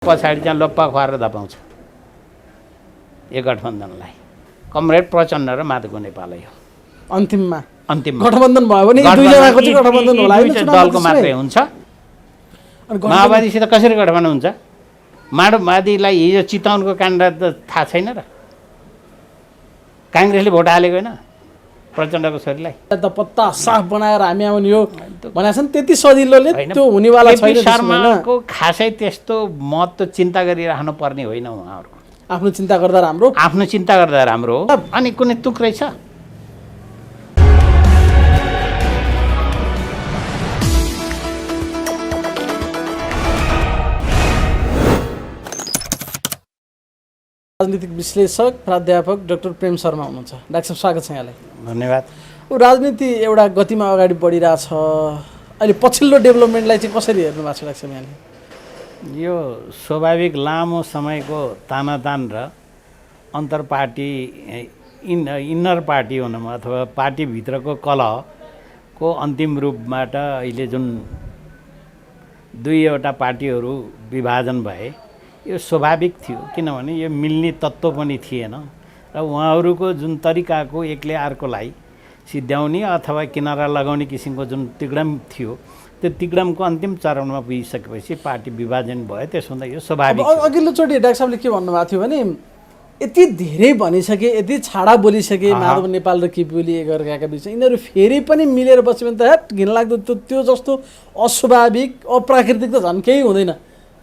पछाडि चाहिँ लोप्पा खुवाएर धपाउँछ यो गठबन्धनलाई। कमरेड प्रचण्ड र माधव नेपालै हो अन्तिममा गठबन्धन भयो भने दुईजनाको चाहिँ गठबन्धन होला हैन, दलको मात्रै हुन्छ। माओवादीसित कसरी गठबन्धन हुन्छ? माओवादीलाई हिजो चितवनको काण्ड त थाहा छैन र? काङ्ग्रेसले भोट हालेको होइन प्रचण्डको छोरीलाई? त पत्ता साफ बनाएर हामी आउने यो भनेको छ नि, त्यति सजिलोले त्यो हुनेवाला छैन। शर्माको खासै त्यस्तो महत्त्व चिन्ता गरिराख्नु पर्ने होइन उहाँहरूको। आफ्नो चिन्ता गर्दा राम्रो, आफ्नो चिन्ता गर्दा राम्रो हो। अनि कुनै तुक रहेछ? राजनीतिक विश्लेषक प्राध्यापक डाक्टर प्रेम शर्मा हुनुहुन्छ। डाक्टर साहब स्वागत छ यहाँलाई। धन्यवाद। राजनीति एउटा गतिमा अगाडि बढिरहेछ, अहिले पछिल्लो डेभलपमेन्टलाई चाहिँ कसरी हेर्नु भएको छ डाक्टर साहब यहाँले? यो स्वाभाविक लामो समयको तानातान र अन्तर पार्टी इन्नर पार्टी हुनमा अथवा पार्टीभित्रको कलहको अन्तिम रूपबाट अहिले जुन दुईवटा पार्टीहरू विभाजन भए यो स्वाभाविक थियो, किनभने यो मिल्ने तत्त्व पनि थिएन र उहाँहरूको जुन तरिकाको एकले अर्कोलाई सिद्ध्याउने अथवा किनारा लगाउने किसिमको जुन तिग्रम थियो, त्यो तिग्रमको अन्तिम चरणमा पुगिसकेपछि पार्टी विभाजन भयो। त्यसो हुँदा यो स्वाभाविक। अघिल्लोचोटि डाक्टर साहबले के भन्नुभएको थियो भने यति धेरै भनिसके, यति छाडा बोलिसके माधव नेपाल र केपी ओली एकअर्काका बिचमा, यिनीहरू फेरि पनि मिलेर बस्यो भने त हेट घिनलाग्दो, त्यो जस्तो अस्वाभाविक अप्राकृतिक त झन् केही हुँदैन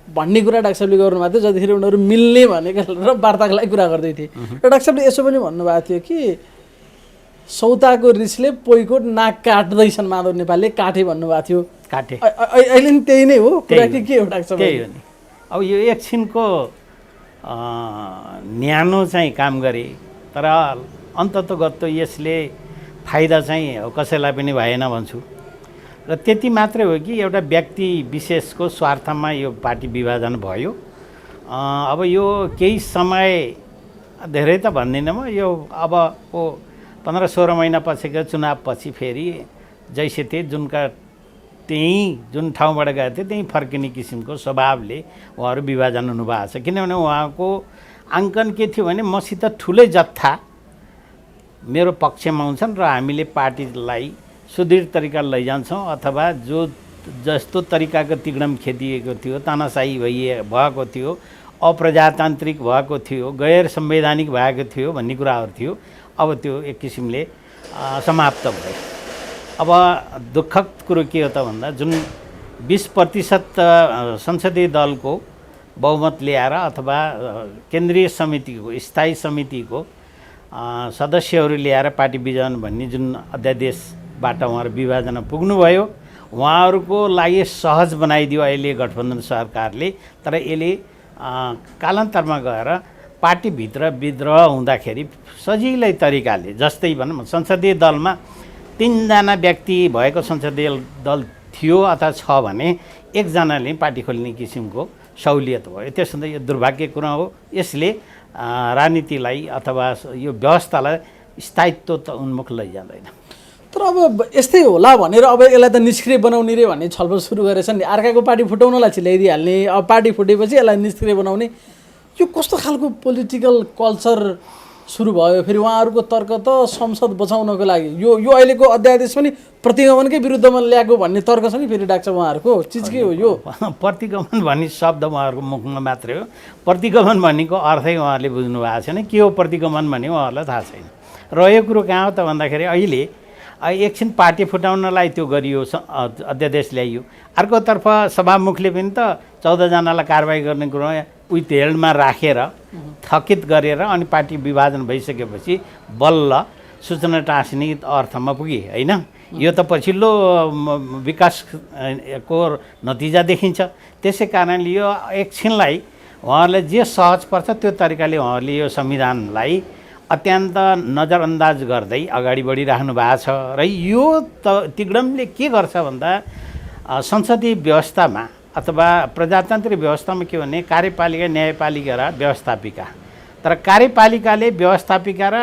भन्ने कुरा डाक्टर साहबले गर्नुभएको थियो जतिखेर उनीहरू मिल्ने भनेका र वार्ताको लागि कुरा गर्दै थिए। र डाक्टर साहबले यसो पनि भन्नुभएको थियो कि सौताको रिसले पोइको नाक काट्दैछन् माधव नेपालले, काटे भन्नुभएको थियो। काटे अहिले नि त्यही नै हो कुरा कि के हो डाक्टर साहब? त्यही हो नि। अब यो एकछिनको न्यानो चाहिँ काम गरे, तर अन्ततोगत्तो यसले फाइदा चाहिँ कसैलाई पनि भएन भन्छु। र त्यति मात्रै हो कि एउटा व्यक्ति विशेषको स्वार्थमा यो पार्टी विभाजन भयो। अब यो केही समय, धेरै त भन्दिनँ म, यो अब 15-16 महिना पछिको चुनावपछि फेरि जैसे थिए जुन ठाउँबाट गएको थियो त्यहीँ फर्किने किसिमको स्वभावले उहाँहरू विभाजन हुनुभएको छ। किनभने उहाँको आङ्कन के थियो भने मसित ठुलै जत्था मेरो पक्षमा हुन्छन् र हामीले पार्टीलाई सुदृढ तरिकाले लैजान्छौँ, अथवा जो जस्तो तरिकाको तिग्रम खेदिएको थियो, तानाशाही भएको थियो, अप्रजातान्त्रिक भएको थियो, गैर संवैधानिक भएको थियो भन्ने कुराहरू थियो। अब त्यो एक किसिमले समाप्त भयो। अब दुःखद कुरो के हो त भन्दा जुन 20% संसदीय दलको बहुमत ल्याएर अथवा केन्द्रीय समितिको स्थायी समितिको सदस्यहरू ल्याएर पार्टी विभाजन भन्ने जुन अध्यादेशबाट उहाँहरू विभाजनमा पुग्नुभयो, उहाँहरूको लागि सहज बनाइदियो अहिले गठबन्धन सरकारले। तर यसले कालान्तरमा गएर पार्टीभित्र विद्रोह हुँदाखेरि सजिलै तरिकाले, जस्तै भनौँ संसदीय दलमा 3 जना व्यक्ति भएको संसदीय दल थियो अथवा छ भने एकजनाले पार्टी खोल्ने किसिमको सहुलियत भयो। त्यसो हुँदा यो दुर्भाग्य कुरा हो। यसले राजनीतिलाई अथवा यो व्यवस्थालाई स्थायित्व त उन्मुख लैजाँदैन। तर अब यस्तै होला भनेर अब यसलाई त निष्क्रिय बनाउने रे भन्ने छलफल सुरु गरेछन् नि। अर्काको पार्टी फुटाउनलाई चाहिँ ल्याइदिइहाल्ने, अब पार्टी फुटेपछि यसलाई निष्क्रिय बनाउने, यो कस्तो खालको पोलिटिकल कल्चर सुरु भयो? फेरि उहाँहरूको तर्क त संसद बचाउनको लागि यो अहिलेको अध्यादेश पनि प्रतिगमनकै विरुद्धमा ल्याएको भन्ने तर्क छ नि। फेरि डाक्टर उहाँहरूको चिज के हो यो? प्रतिगमन भन्ने शब्द उहाँहरूको मुखमा मात्रै हो। प्रतिगमन भन्नेको अर्थै उहाँहरूले बुझ्नु भएको छैन। के हो प्रतिगमन भन्ने उहाँहरूलाई थाहा छैन। र यो कुरो कहाँ हो त भन्दाखेरि अहिले एकछिन पार्टी फुटाउनलाई त्यो गरियो, अध्यादेश ल्याइयो। अर्कोतर्फ सभामुखले पनि त 14 जनालाई कारबाही गर्ने कुरो उही हेल्डमा राखेर थकित गरेर अनि पार्टी विभाजन भइसकेपछि बल्ल सूचना टाँस्ने अर्थमा पुगे होइन। यो त पछिल्लो विकासको नतिजा देखिन्छ। त्यसै कारणले यो एकछिनलाई उहाँहरूले जे सहज पर्छ त्यो तरिकाले उहाँहरूले यो संविधानलाई अत्यन्त नजरअन्दाज गर्दै अगाडि बढिराख्नु भएको छ। र यो तिग्रमले के गर्छ भन्दा संसदीय व्यवस्थामा अथवा प्रजातान्त्रिक व्यवस्थामा के भने कार्यपालिका, न्यायपालिका र व्यवस्थापिका, तर कार्यपालिकाले व्यवस्थापिका र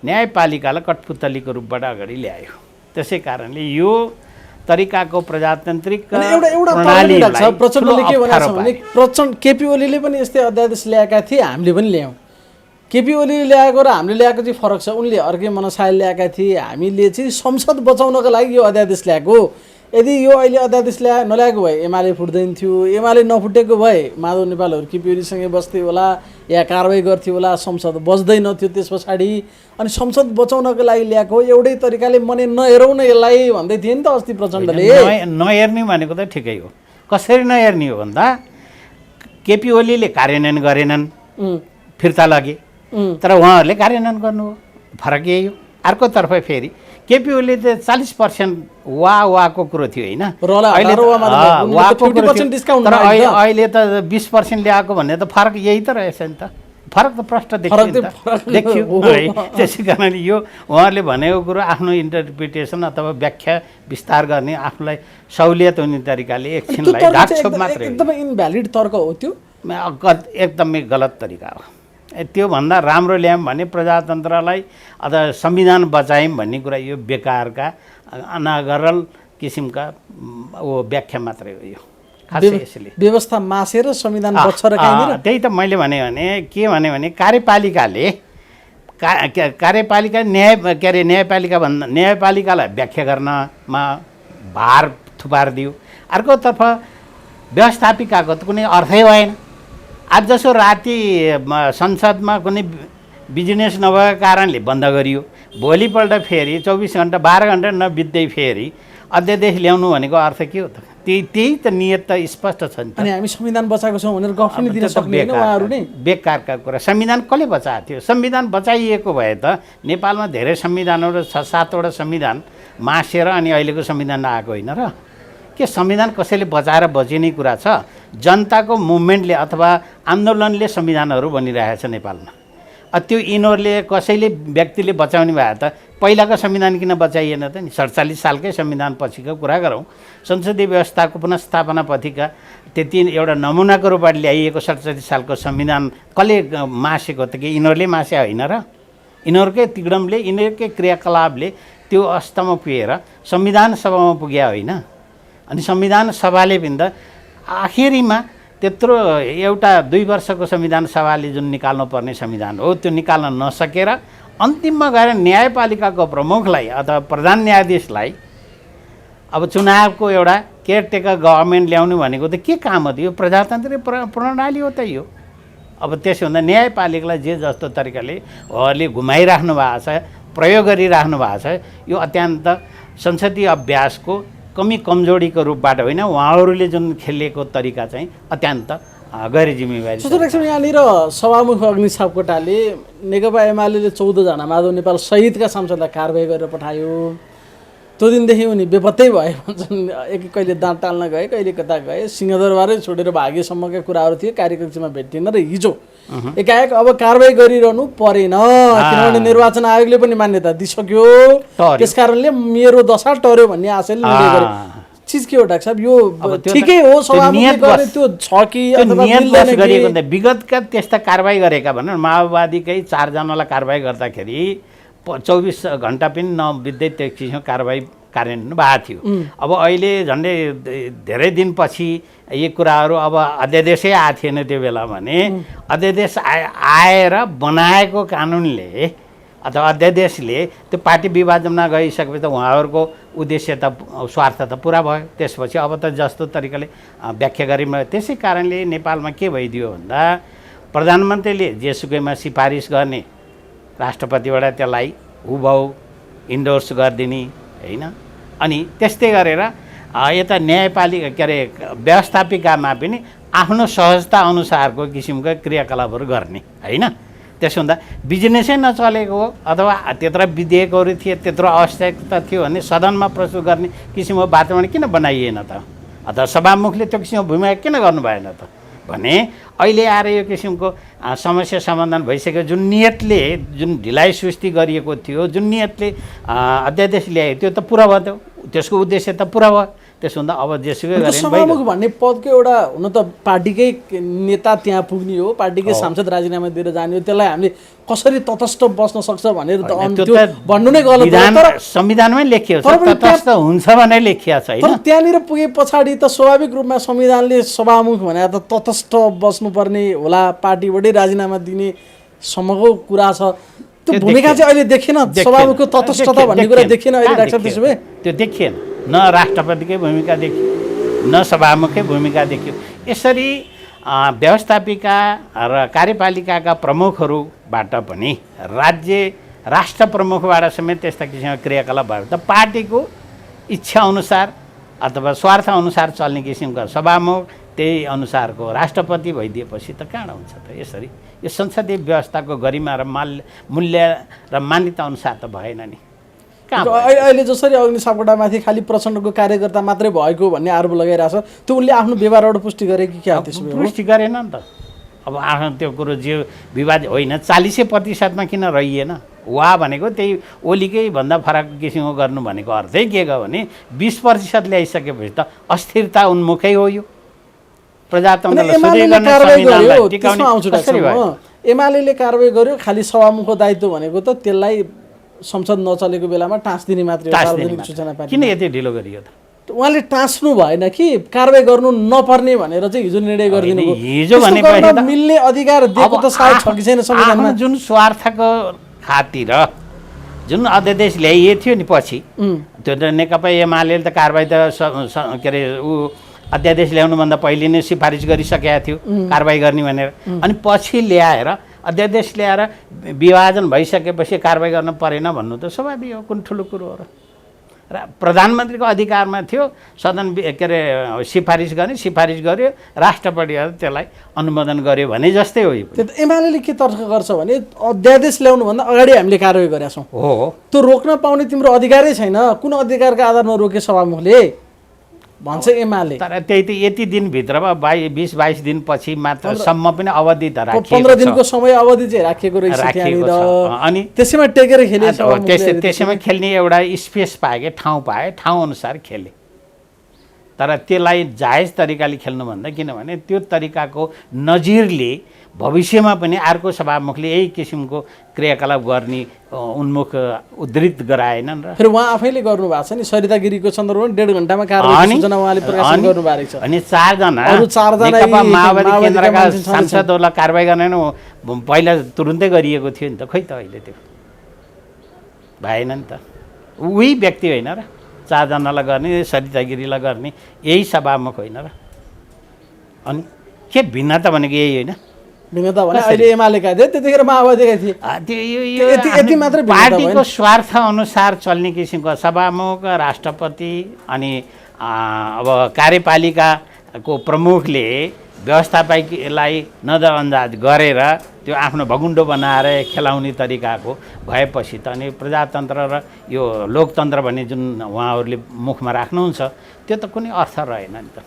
न्यायपालिकालाई कठपुतलीको रूपबाट अगाडि ल्यायो। त्यसै कारणले यो तरिकाको प्रजातान्त्रिक अनि एउटा प्रणालीलाई छ प्रचण्डले के ठुलो भनेको छ अप्ठ्यारो भने प्रचण्ड केपी ओलीले पनि यस्तै अध्यादेश ल्याएका थिए हामीले पनि ल्यायौँ केपी ओलीले ल्याएको र हामीले ल्याएको चाहिँ फरक छ उनले अर्कै मनसाय ल्याएका थिए हामीले चाहिँ संसद बचाउनको लागि यो अध्यादेश ल्याएको यदि यो अहिले अध्यादेश नल्याएको भए एमाले फुट्दैन थियो एमाले नफुटेको भए माधव नेपालहरू केपी ओलीसँगै बस्थे होला या कारवाही गर्थ्यो होला संसद बच्दैन थियो त्यस पछाडि अनि संसद बचाउनको लागि ल्याएको एउटै तरिकाले मने नहेरौँ न यसलाई भन्दै थिए नि त अस्ति प्रचण्डले नहेर्ने भनेको त ठिकै हो कसरी नहेर्ने हो भन्दा केपी ओलीले कार्यान्वयन गरेनन् फिर्ता लगे तर उहाँहरूले कार्यान्वयन गर्नु हो फरक यही हो अर्कोतर्फ फेरि केपी ओलीले त 40% वाको कुरो थियो होइन अहिले त 20% ल्याएको भन्ने त फरक यही त रहेछ नि त फरक त प्रष्ट देखियो त्यसै कारणले यो उहाँहरूले भनेको कुरो आफ्नो इन्टरप्रिटेसन अथवा व्याख्या विस्तार गर्ने आफूलाई सहुलियत हुने तरिकाले एकछिनलाई ढाकछोप मात्रै एकदमै इनभ्यालिड तर्क हो त्यो एकदमै गलत तरिका हो त्योभन्दा राम्रो ल्यायौँ भने प्रजातन्त्रलाई अथवा संविधान बचायौँ भन्ने कुरा यो बेकारका अनागरल किसिमका व्याख्या मात्रै हो यो खासै यसले व्यवस्था मासेर संविधान बच्छ र त्यही त मैले भने भने कार्यपालिकाले कार्यपालिका न्यायपालिकालाई व्याख्या गर्नमा भार थुपारिदियो अर्कोतर्फ व्यवस्थापिकाको त कुनै अर्थै भएन आज जसो राति संसदमा कुनै बिजनेस नभएको कारणले बन्द गरियो भोलिपल्ट फेरि 24 घन्टा 12 घन्टा नबित्दै फेरि अध्यादेश ल्याउनु भनेको अर्थ के हो त त्यही त नियत त स्पष्ट छ नि अनि हामी संविधान बचाएको छौँ भनेर गफ पनि दिन सक्दैन उहाँहरू नै बेकारका कुरा संविधान कसले बचाएको थियो संविधान बचाइएको भए त नेपालमा धेरै संविधानहरू 6-7वटा संविधान मासेर अनि अहिलेको संविधान आएको होइन र के संविधान कसैले बचाएर बचिने कुरा छ जनताको मुभमेन्टले अथवा आन्दोलनले संविधानहरू बनिरहेको छ नेपालमा त्यो यिनीहरूले कसैले व्यक्तिले बचाउने भए त पहिलाको संविधान किन बचाइएन त नि 47 सालकै संविधान पछिको कुरा गरौँ संसदीय व्यवस्थाको पुनर्स्थापना पथिका त्यति एउटा नमुनाको रूपमा ल्याइएको 47 सालको संविधान कसले मासेको त कि यिनीहरूले मासे होइन र यिनीहरूकै तिगडमले यिनीहरूकै क्रियाकलापले त्यो अवस्थामा पुगेर संविधान सभामा पुग्या होइन अनि संविधान सभाले पनि त आखिरीमा त्यत्रो एउटा 2 वर्षको संविधान सभाले जुन निकाल्नु पर्ने संविधान हो त्यो निकाल्न नसकेर अन्तिममा गएर न्यायपालिकाको प्रमुखलाई अथवा प्रधान न्यायाधीशलाई अब चुनावको एउटा केयरटेकर गभर्मेन्ट ल्याउनु भनेको त के काम हो यो प्रजातान्त्रिक प्रणाली हो त यो अब त्यसो हुँदा न्यायपालिकालाई जे जस्तो तरिकाले उहाँहरूले घुमाइराख्नु भएको छ प्रयोग गरिराख्नु भएको छ यो अत्यन्त संसदीय अभ्यासको कमी कमजोरीको रूपबाट होइन उहाँहरूले जुन खेलेको तरिका चाहिँ अत्यन्त गैर जिम्मेवारी यहाँनिर सभामुख अग्नि सापकोटाले नेकपा एमाले 14 जना माधव नेपाल सहितका सांसदलाई कारवाही गरेर पठायो त्यो दिनदेखि उनी बेपत्तै भए भन्छन् कहिले दाँत टाल्न गए कहिले कता गए सिंहदरबारै छोडेर भागेसम्मका कुराहरू थिए कार्यकक्षमा भेटिएन र हिजो एकाएक अब कारवाही गरिरहनु परेन किनभने निर्वाचन आयोगले पनि मान्यता दिइसक्यो त्यसकारणले मेरो दशा टर्यो भन्ने आशयले निर्णय गरे चीज के हो डाक्टर साहब यो ठिकै हो सभामुखले गर्ने त्यो छ कि अथवा मिल्दैन कि विगतका त्यस्ता कारबाही गरेका भनौँ माओवादीकै 4 जनालाई कारबाही गर्दाखेरि 24 घण्टा पनि नबित्दै त्यो किसिमको कारबाही कार्यान्वयन भएको थियो अब अहिले झन्डै धेरै दिनपछि यी कुराहरू अब अध्यादेशै आएको थिएन त्यो बेला भने अध्यादेश आएर बनाएको कानुनले अथवा अध्यादेशले त्यो पार्टी विभाजनमा गइसकेपछि त उहाँहरूको उद्देश्य त स्वार्थ त पुरा भयो त्यसपछि अब त जस्तो तरिकाले व्याख्या गरिम त्यसै कारणले नेपालमा के भइदियो भन्दा प्रधानमन्त्रीले जेसुकैमा सिफारिस गर्ने राष्ट्रपतिबाट त्यसलाई हुबहु इन्डोर्स गरिदिने होइन अनि त्यस्तै गरेर यता न्यायपालिका के अरे व्यवस्थापिकामा पनि आफ्नो सहजता अनुसारको किसिमको क्रियाकलापहरू गर्ने होइन त्यसो हुँदा बिजनेसै नचलेको हो अथवा त्यत्रो विधेयकहरू थिए त्यत्रो आवश्यकता थियो भने सदनमा प्रस्तुत गर्ने किसिमको वातावरण किन बनाइएन त अथवा सभामुखले त्यो किसिमको भूमिका किन गर्नु भएन त भने अहिले आएर यो किसिमको समस्या समाधान भइसक्यो जुन नियतले जुन ढिलाइ सुस्ती गरिएको थियो जुन नियतले अध्यादेश ल्यायो त्यो त पुरा भयो त्यसको उद्देश्य त पुरा भयो त्यसभन्दा अब जेसुकै त्यो गरे सभामुख भन्ने पदको एउटा हुन त पार्टीकै नेता त्यहाँ पुग्ने हो, पार्टीकै सांसद राजीनामा दिएर जाने हो, त्यसलाई हामीले कसरी तटस्थ बस्न सक्छ भनेर त त्यो भन्नु नै गलत हो। तर संविधानमै लेखिएको छ, तटस्थ हुन्छ भनेर लेखिएको छ तर त्यहाँनिर पुगे पछाडि त स्वाभाविक रूपमा संविधानले सभामुख भने त तटस्थ बस्नुपर्ने होला, पार्टीबाटै राजीनामा दिने सम्मको कुरा छ। त्यो भूमिका चाहिँ अहिले देखिएन, सभामुखको तटस्थता भन्ने कुरा देखिएन अहिले डाक्टर त्यसो भए? त्यो देखिएन, न राष्ट्रपतिकै भूमिका देखियो न सभामुखकै भूमिका देखियो। यसरी व्यवस्थापिका र कार्यपालिकाका प्रमुखहरूबाट पनि राष्ट्र प्रमुखबाट समेत त्यस्ता किसिमका क्रियाकलाप भयो त पार्टीको इच्छाअनुसार अथवा स्वार्थअनुसार चल्ने किसिमका सभामुख त्यही अनुसारको राष्ट्रपति भइदिएपछि त कहाँ हुन्छ त? यसरी यो संसदीय व्यवस्थाको गरिमा र मूल्य र मान्यता अनुसार त भएन नि। अहिले जसरी अग्नि सापकोटामाथि खालि प्रचण्डको कार्यकर्ता मात्रै भएको भन्ने आरोप लगाइरहेछ, त्यो उनले आफ्नो व्यवहारबाट पुष्टि गरे कि क्या? त्यसो पुष्टि गरेन नि त। अब आफ्नो त्यो कुरो जे विवाद होइन 40% किन रहिएन? वा भनेको त्यही ओलीकै भन्दा फरक किसिमको गर्नु भनेको अर्थै के गयो भने 20% ल्याइसकेपछि त अस्थिरता उन्मुखै हो। यो एमाले कारवाही गर्यो, खालि सभामुखको दायित्व भनेको त त्यसलाई संसद नचलेको बेलामा टाँसिदिने मात्रै हो। सूचना पार्टी किन यति ढिलो गरियो त? उहाँले टाँस्नु भएन कि कारवाही गर्नु नपर्ने भनेर चाहिँ हिजो निर्णय गरिदिनु भयो। हिजो भने मिल्ने अधिकार दिएको त सायद छ कि छैन संविधानमा? जुन स्वार्थको खातिर जुन अध्यादेश ल्याइएको थियो नि पछि, त्यो त नेकपा एमाले त कारवाही त के अरे अध्यादेश ल्याउनुभन्दा पहिले नै सिफारिस गरिसकेका थियो कारवाही गर्ने भनेर। अनि पछि ल्याएर अध्यादेश ल्याएर विभाजन भइसकेपछि कारवाही गर्न परेन भन्नु त स्वाभाविक हो। कुन ठुलो कुरो हो र? प्रधानमन्त्रीको अधिकारमा थियो सदन के अरे सिफारिस गर्ने, सिफारिस गर्यो, राष्ट्रपतिले त्यसलाई अनुमोदन गर्यो भने जस्तै हो। त्यो त एमाले के तर्क गर्छ भने अध्यादेश ल्याउनुभन्दा अगाडि हामीले कारवाही गरेका छौँ, हो त्यो रोक्न पाउने तिम्रो अधिकारै छैन। कुन अधिकारका आधारमा रोके सभामुखले भन्छ एमाले? तर त्यही त यति दिनभित्रमा 20-22 दिनपछि मात्र सम्म पनि अवधि त राखिएको छ। 15 दिनको समय अवधि चाहिँ राखिएको रहेछ त्यहाँनिर। अनि त्यसैमा टेकेर खेले, त्यसैमा खेल्ने एउटा स्पेस पाए, कि ठाउँ पाए, ठाउँ अनुसार खेले। तर त्यसलाई जायज तरिकाले खेल्नुभन्दा, किनभने त्यो तरिकाको नजिरले भविष्यमा पनि अर्को सभामुखले यही किसिमको क्रियाकलाप गर्ने उन्मुख उद्धृत गराएनन् र फेरि उहाँ आफैले गर्नुभएको छ नि। सरिता गिरीको सन्दर्भमा 1.5 घण्टामा कारवाही सूचना उहाँले प्रकाशन गर्नुभएको रहेछ। अनि 4 जना नेकपा माओवादी केन्द्रका सांसदहरूलाई कारवाही गर्न पहिला तुरुन्तै गरिएको थियो नि त। खोइ त अहिले त्यो भएन नि त। उही व्यक्ति होइन र 4 जनालाई गर्ने, सरिता गिरीलाई गर्ने यही सभामुख होइन र? अनि के भिन्नता भनेको यही होइन? भिन्नता भने अहिले एमालेका थिए, त्यतिखेर माओवादीका थिए। यति मात्रै पार्टीको स्वार्थ अनुसार चल्ने किसिमको सभामुख, राष्ट्रपति अनि अब कार्यपालिकाको प्रमुखले व्यवस्थापकलाई नजरअन्दाज गरेर त्यो आफ्नो भगुन्डो बनाएर खेलाउने तरिकाको भएपछि त अनि प्रजातन्त्र र यो लोकतन्त्र भन्ने जुन उहाँहरूले मुखमा राख्नुहुन्छ त्यो त कुनै अर्थ रहेन नि त।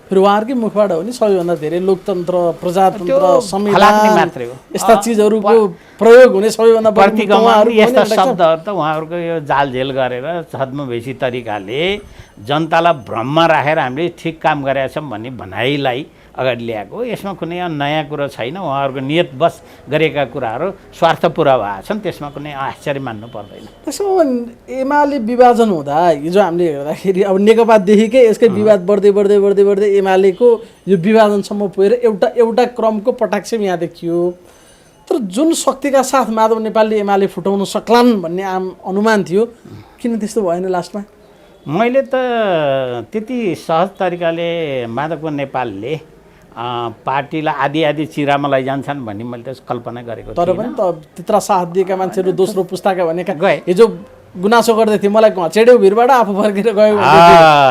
फेरि उहाँहरूकै मुखबाट हो नि सबैभन्दा धेरै लोकतन्त्र, प्रजातन्त्र, संविधान मात्रै हो। यस्ता चिजहरूको प्रयोग हुने सबैभन्दा यस्ता शब्दहरू त उहाँहरूको यो जालझेल गरेर छद्मवेशी तरिकाले जनतालाई भ्रममा राखेर हामीले ठिक काम गरेका छौँ भन्ने भनाइलाई अगाडि ल्याएको। यसमा कुनै नयाँ कुरो छैन। उहाँहरूको नियत बस गरेका कुराहरू स्वार्थ पुरा भएका छन्, त्यसमा कुनै आश्चर्य मान्नु पर्दैन। त्यसो एमाले विभाजन हुँदा हिजो हामीले हेर्दाखेरि अब नेकपादेखिकै यसकै विवाद बढ्दै बढ्दै बढ्दै बढ्दै एमालेको यो विभाजनसम्म पुगेर एउटा क्रमको पटाक्ष यहाँ देखियो। तर जुन शक्तिका साथ माधव नेपालले एमाले फुटाउन सक्लान् भन्ने आम अनुमान थियो, किन त्यस्तो भएन लास्टमा? मैले त त्यति सहज तरिकाले माधव नेपालले पार्टीलाई आधी चिरामा लैजान्छन् भन्ने मैले त कल्पना गरेको थिएँ। तर पनि त त्यत्रा साथ दिएका मान्छेहरू दोस्रो पुस्ताका भनेका हिजो गुनासो गर्दै थिए, मलाई चेड्यो भिरबाट आफू फर्केर गयो।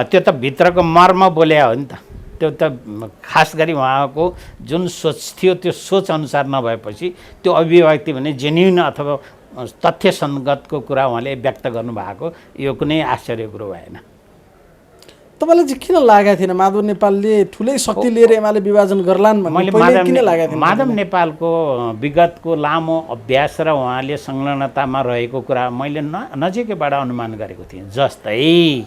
त्यो त भित्रको मर्म बोल्या हो नि त। त्यो त खास गरी उहाँको जुन सोच थियो त्यो सोच अनुसार नभएपछि त्यो अभिव्यक्ति भने जेन्युन अथवा तथ्यसङ्गतको कुरा उहाँले व्यक्त गर्नुभएको यो कुनै आश्चर्य कुरो भएन। तपाईँलाई चाहिँ किन लागेको थिएन माधव नेपालले ठुलै शक्ति लिएर एमाले विभाजन गर्लान् भन्ने किन लागेको थिएन? माधव नेपालको विगतको लामो अभ्यास र उहाँले संलग्नतामा रहेको कुरा मैले नजिकैबाट अनुमान गरेको थिएँ। जस्तै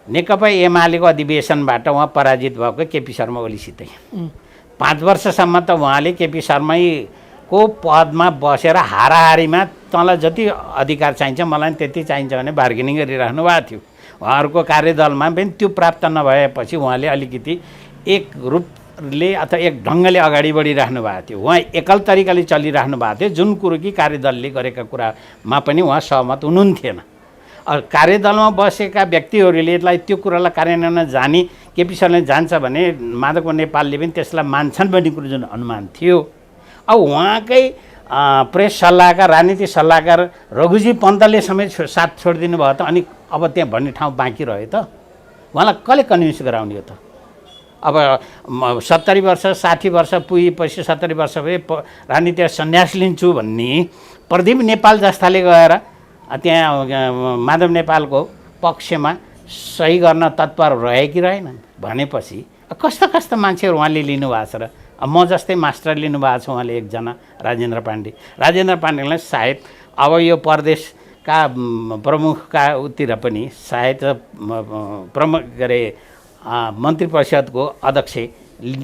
नेकपा एमालेको अधिवेशनबाट उहाँ पराजित भएको केपी शर्मा ओलीसितै 5 वर्षसम्म त उहाँले केपी शर्माको पदमा बसेर हाराहारीमा तँलाई जति अधिकार चाहिन्छ मलाई त्यति चाहिन्छ भने बार्गेनिङ गरिराख्नु भएको थियो। उहाँहरूको कार्यदलमा पनि त्यो प्राप्त नभएपछि उहाँले अलिकति एक रूपले अथवा एक ढङ्गले अगाडि बढिराख्नु भएको थियो। उहाँ एकल तरिकाले चलिराख्नु भएको थियो, जुन कुरो कि कार्यदलले गरेका कुरामा पनि उहाँ सहमत हुनुहुन्थेन। कार्यदलमा बसेका व्यक्तिहरूले त्यो कुरालाई कार्यान्वयन जाने केपी शर्माले जान्छ भने माधव नेपालले पनि त्यसलाई मान्छन् भन्ने कुरो जुन अनुमान थियो। अब उहाँकै प्रेस सल्लाहकार राजनीतिक सल्लाहकार रघुजी पन्तले समेत साथ छोडिदिनु भयो त अनि अब त्यहाँ भन्ने ठाउँ बाँकी रह्यो त? उहाँलाई कसले कन्भिन्स गराउने हो त? अब 70 वर्ष 60 वर्ष पुगेपछि 70 वर्ष भए राजनीतिक सन्यास लिन्छु भन्ने प्रदीप नेपाल जस्ताले गएर त्यहाँ माधव नेपालको पक्षमा सही गर्न तत्पर रहे कि रहेनन् भनेपछि कस्ता कस्ता मान्छेहरू उहाँले लिनुभएको छ र? म जस्तै मास्टर लिनुभएको छ उहाँले एकजना राजेन्द्र पाण्डेलाई सायद अब यो प्रदेशका प्रमुखका उतिर पनि सायद प्रमुख के अरे मन्त्री परिषदको अध्यक्ष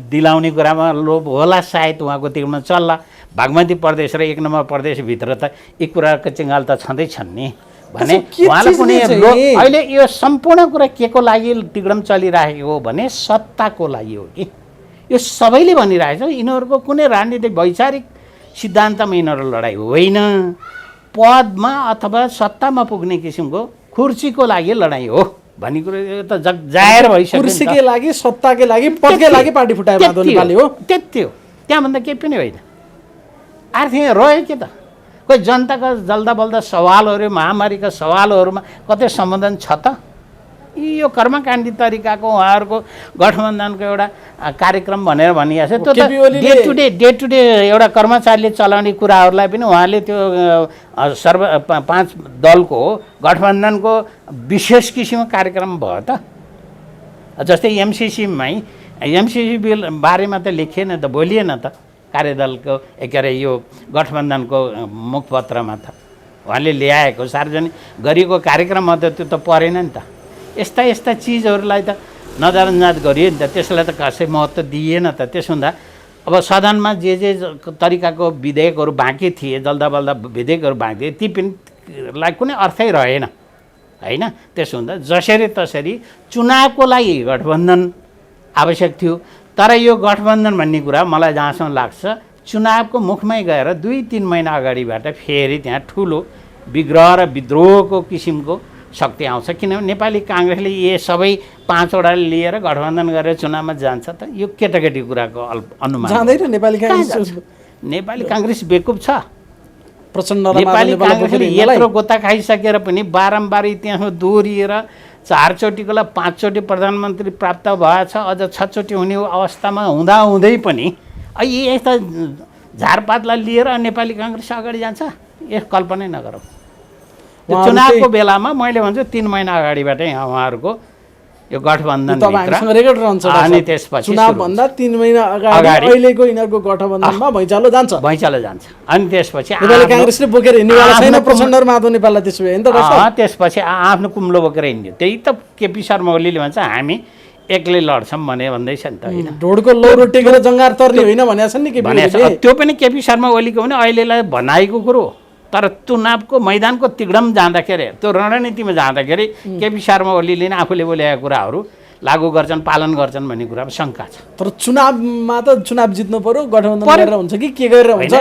दिलाउने कुरामा लोभ होला सायद उहाँको तिरमा चल्ला। बागमती प्रदेश र 1 नम्बर प्रदेशभित्र त एक कुराको चिङ्गाल त छँदैछन् नि भने उहाँलाई पनि अहिले यो सम्पूर्ण कुरा के को लागि तिग्रम चलिरहेको हो भने सत्ताको लागि हो कि यो सबैले भनिरहेछ। यिनीहरूको कुनै राजनीतिक वैचारिक सिद्धान्तमा यिनीहरू लडाइँ होइन, पदमा अथवा सत्तामा पुग्ने किसिमको खुर्सीको लागि लडाइँ हो भन्ने कुरो त जाहेर भइसक्यो। कुर्सीकै लागि सत्ताकै लागि पदकै लागि पार्टी फुटाए माधव नेपालले हो, त्यति हो, त्यहाँभन्दा केही पनि होइन। आर्थिक रह्यो के त? कोही जनताका जल्दाबल्दा सवालहरू महामारीका सवालहरूमा कतै सम्बोधन छ त? यो कर्मकाण्डी तरिकाको उहाँहरूको गठबन्धनको एउटा कार्यक्रम भनेर भनिएको छ। त्यो त डे टु डे एउटा कर्मचारीले चलाउने कुराहरूलाई पनि उहाँले त्यो 5 दलको गठबन्धनको विशेष किसिमको कार्यक्रम भयो त। जस्तै एमसिसी बिल बारेमा त लेखिएन त, बोलिएन त कार्यदलको के अरे यो गठबन्धनको मुखपत्रमा त उहाँले ल्याएको सार्वजनिक गरिएको कार्यक्रममा त त्यो त परेन नि त। यस्ता चिजहरूलाई त नजरअन्दाज गरियो नि त, त्यसलाई त कसै महत्त्व दिइएन त। त्यसो हुँदा अब सदनमा जे तरिकाको विधेयकहरू बाँकी थिए, जल्दाबल्दा विधेयकहरू बाँकी थिए, ती पनि लाई कुनै अर्थै रहेन होइन। त्यसो हुँदा जसरी तसरी चुनावको लागि गठबन्धन आवश्यक थियो। तर यो गठबन्धन भन्ने कुरा मलाई जहाँसम्म लाग्छ चुनावको मुखमै गएर 2-3 महिना अगाडिबाट फेरि त्यहाँ ठुलो विग्रह र विद्रोहको किसिमको शक्ति आउँछ। किनभने नेपाली काङ्ग्रेसले ये सबै 5 वटा लिएर गठबन्धन गरेर चुनावमा जान्छ त? यो केटाकेटी कुराको अनुमान जाँदैन। नेपाली काङ्ग्रेस बेकुब छ। प्रचण्ड नेपाली काङ्ग्रेसले यत्रो गोता खाइसकेर पनि बारम्बार इतिहासमा दोहोरिएर 4 चोटिकोलाई 5 चोटि प्रधानमन्त्री प्राप्त भएछ, अझ 6 चोटि हुने अवस्थामा हुँदै पनि यस्ता झारपातलाई लिएर नेपाली काङ्ग्रेस अगाडि जान्छ? यस कल्पनै नगरौँ। चुनावको बेलामा मैले भन्छु 3 महिना अगाडिबाटै उहाँहरूको यो गठबन्धन अनि त्यसपछि चुनावभन्दा 3 महिना अगाडि अहिलेको यिनीहरूको गठबन्धनमा भैँचालो जान्छ अनि त्यसपछि काङ्ग्रेसले बोकेर हिँड्नेवाला छैन प्रचण्ड र माधव नेपाललाई। त्यसो भए त्यसपछि आफ्नो कुम्लो बोकेर हिँड्यो। त्यही त केपी शर्मा ओलीले भन्छ हामी एक्लै लड्छौँ भन्दैछ नि त होइन। ढोडको लौरो टेकेर जङ्गार तर्ने होइन भनेको छ नि के भनेको। त्यो पनि केपी शर्मा ओलीको पनि अहिलेलाई भनाइको कुरो। तर चुनावको मैदानको तिग्डम जाँदाखेरि, त्यो रणनीतिमा जाँदाखेरि केपी शर्मा ओलीले नै आफूले बोलेका कुराहरू लागू गर्छन्, पालन गर्छन् भन्ने कुरामा शङ्का छ। तर चुनावमा त चुनाव जित्नु पर्यो, गठबन्धन गरेर हुन्छ कि के गरेर हुन्छ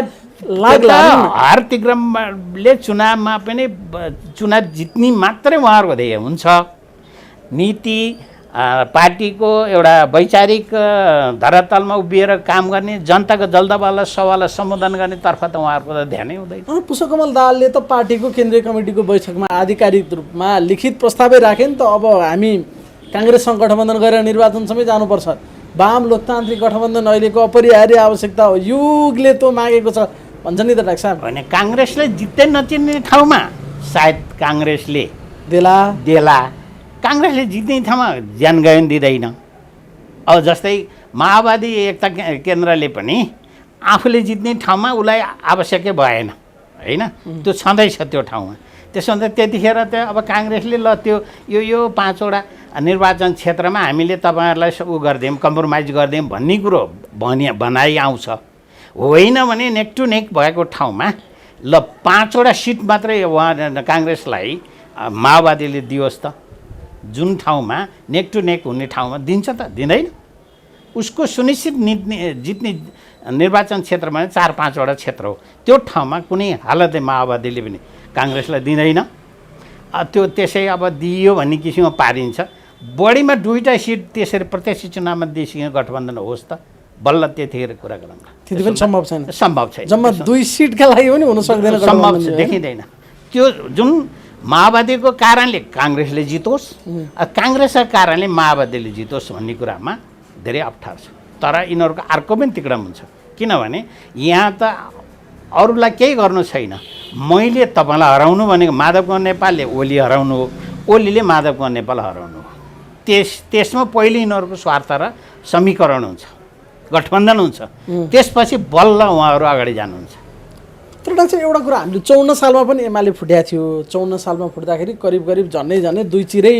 लाग्ला। हर तिग्रमले चुनावमा पनि चुनाव जित्ने मात्रै उहाँहरूको ध्येय हुन्छ। नीति पार्टीको एउटा वैचारिक धरातलमा उभिएर काम गर्ने, जनताको जल्दाबल्दा सवाललाई सम्बोधन गर्ने तर्फ त उहाँहरूको त ध्यानै हुँदैन। पुष्पकमल दाहालले त पार्टीको केन्द्रीय कमिटीको बैठकमा आधिकारिक रूपमा लिखित प्रस्तावै राखे नि त, अब हामी काङ्ग्रेससँग गठबन्धन गरेर निर्वाचनसम्मै जानुपर्छ, वाम लोकतान्त्रिक गठबन्धन अहिलेको अपरिहार्य आवश्यकता हो, युगले त मागेको छ भन्छ नि त डाक्टर साहब। होइन, काङ्ग्रेसले जित्दै नचिन्ने ठाउँमा सायद काङ्ग्रेसले देला काङ्ग्रेसले जित्ने ठाउँमा ज्यान गयो नि दिँदैन। अब जस्तै माओवादी एकता केन्द्रले पनि आफूले जित्ने ठाउँमा उसलाई आवश्यकै भएन होइन, त्यो छँदैछ त्यो ठाउँमा। त्यसो भने त्यतिखेर त अब काङ्ग्रेसले ल त्यो यो 5 वटा निर्वाचन क्षेत्रमा हामीले तपाईँहरूलाई उ गरिदियौँ कम्प्रोमाइज गरिदियौँ भन्ने कुरो भनाइ आउँछ। होइन भने नेक टु नेक भएको ठाउँमा ल 5वटा सिट मात्रै उहाँ काङ्ग्रेसलाई माओवादीले दियोस् त। जुन ठाउँमा नेक टु नेक हुने ठाउँमा दिन्छ त दिँदैन। उसको सुनिश्चित जित्ने निर्वाचन क्षेत्रमा 4-5वटा क्षेत्र हो। त्यो ठाउँमा कुनै हालतले माओवादीले पनि काङ्ग्रेसलाई दिँदैन। त्यो त्यसै अब दियो भन्ने किसिममा पारिन्छ। बढीमा 2टा सिट त्यसरी प्रत्यक्ष चुनावमा दिइसक्यो गठबन्धन होस् त बल्ल त्यतिखेर कुरा गरौँला। त्यति पनि सम्भव छैन। सम्भव छैन। जम्मा 2 सिटका लागि पनि हुन सक्दैन। सम्भव देखिँदैन। त्यो जुन माओवादीको कारणले काङ्ग्रेसले जितोस्, काङ्ग्रेसका कारणले माओवादीले जितोस् भन्ने कुरामा धेरै अप्ठ्यारो छ। तर यिनीहरूको अर्को पनि तिकडम हुन्छ। किनभने यहाँ त अरूलाई केही गर्नु छैन। मैले तपाईँलाई हराउनु भनेको माधव नेपालले ओली हराउनु हो, ओलीले माधव नेपाल हराउनु हो। त्यसमा पहिले यिनीहरूको स्वार्थ र समीकरण हुन्छ, गठबन्धन हुन्छ। त्यसपछि बल्ल उहाँहरू अगाडि जानुहुन्छ। तर डाक्टर एउटा कुरा हामीले 54 सालमा पनि एमाले फुट्या थियो। 54 सालमा फुट्दाखेरि करिब झन्डै 2 चिरै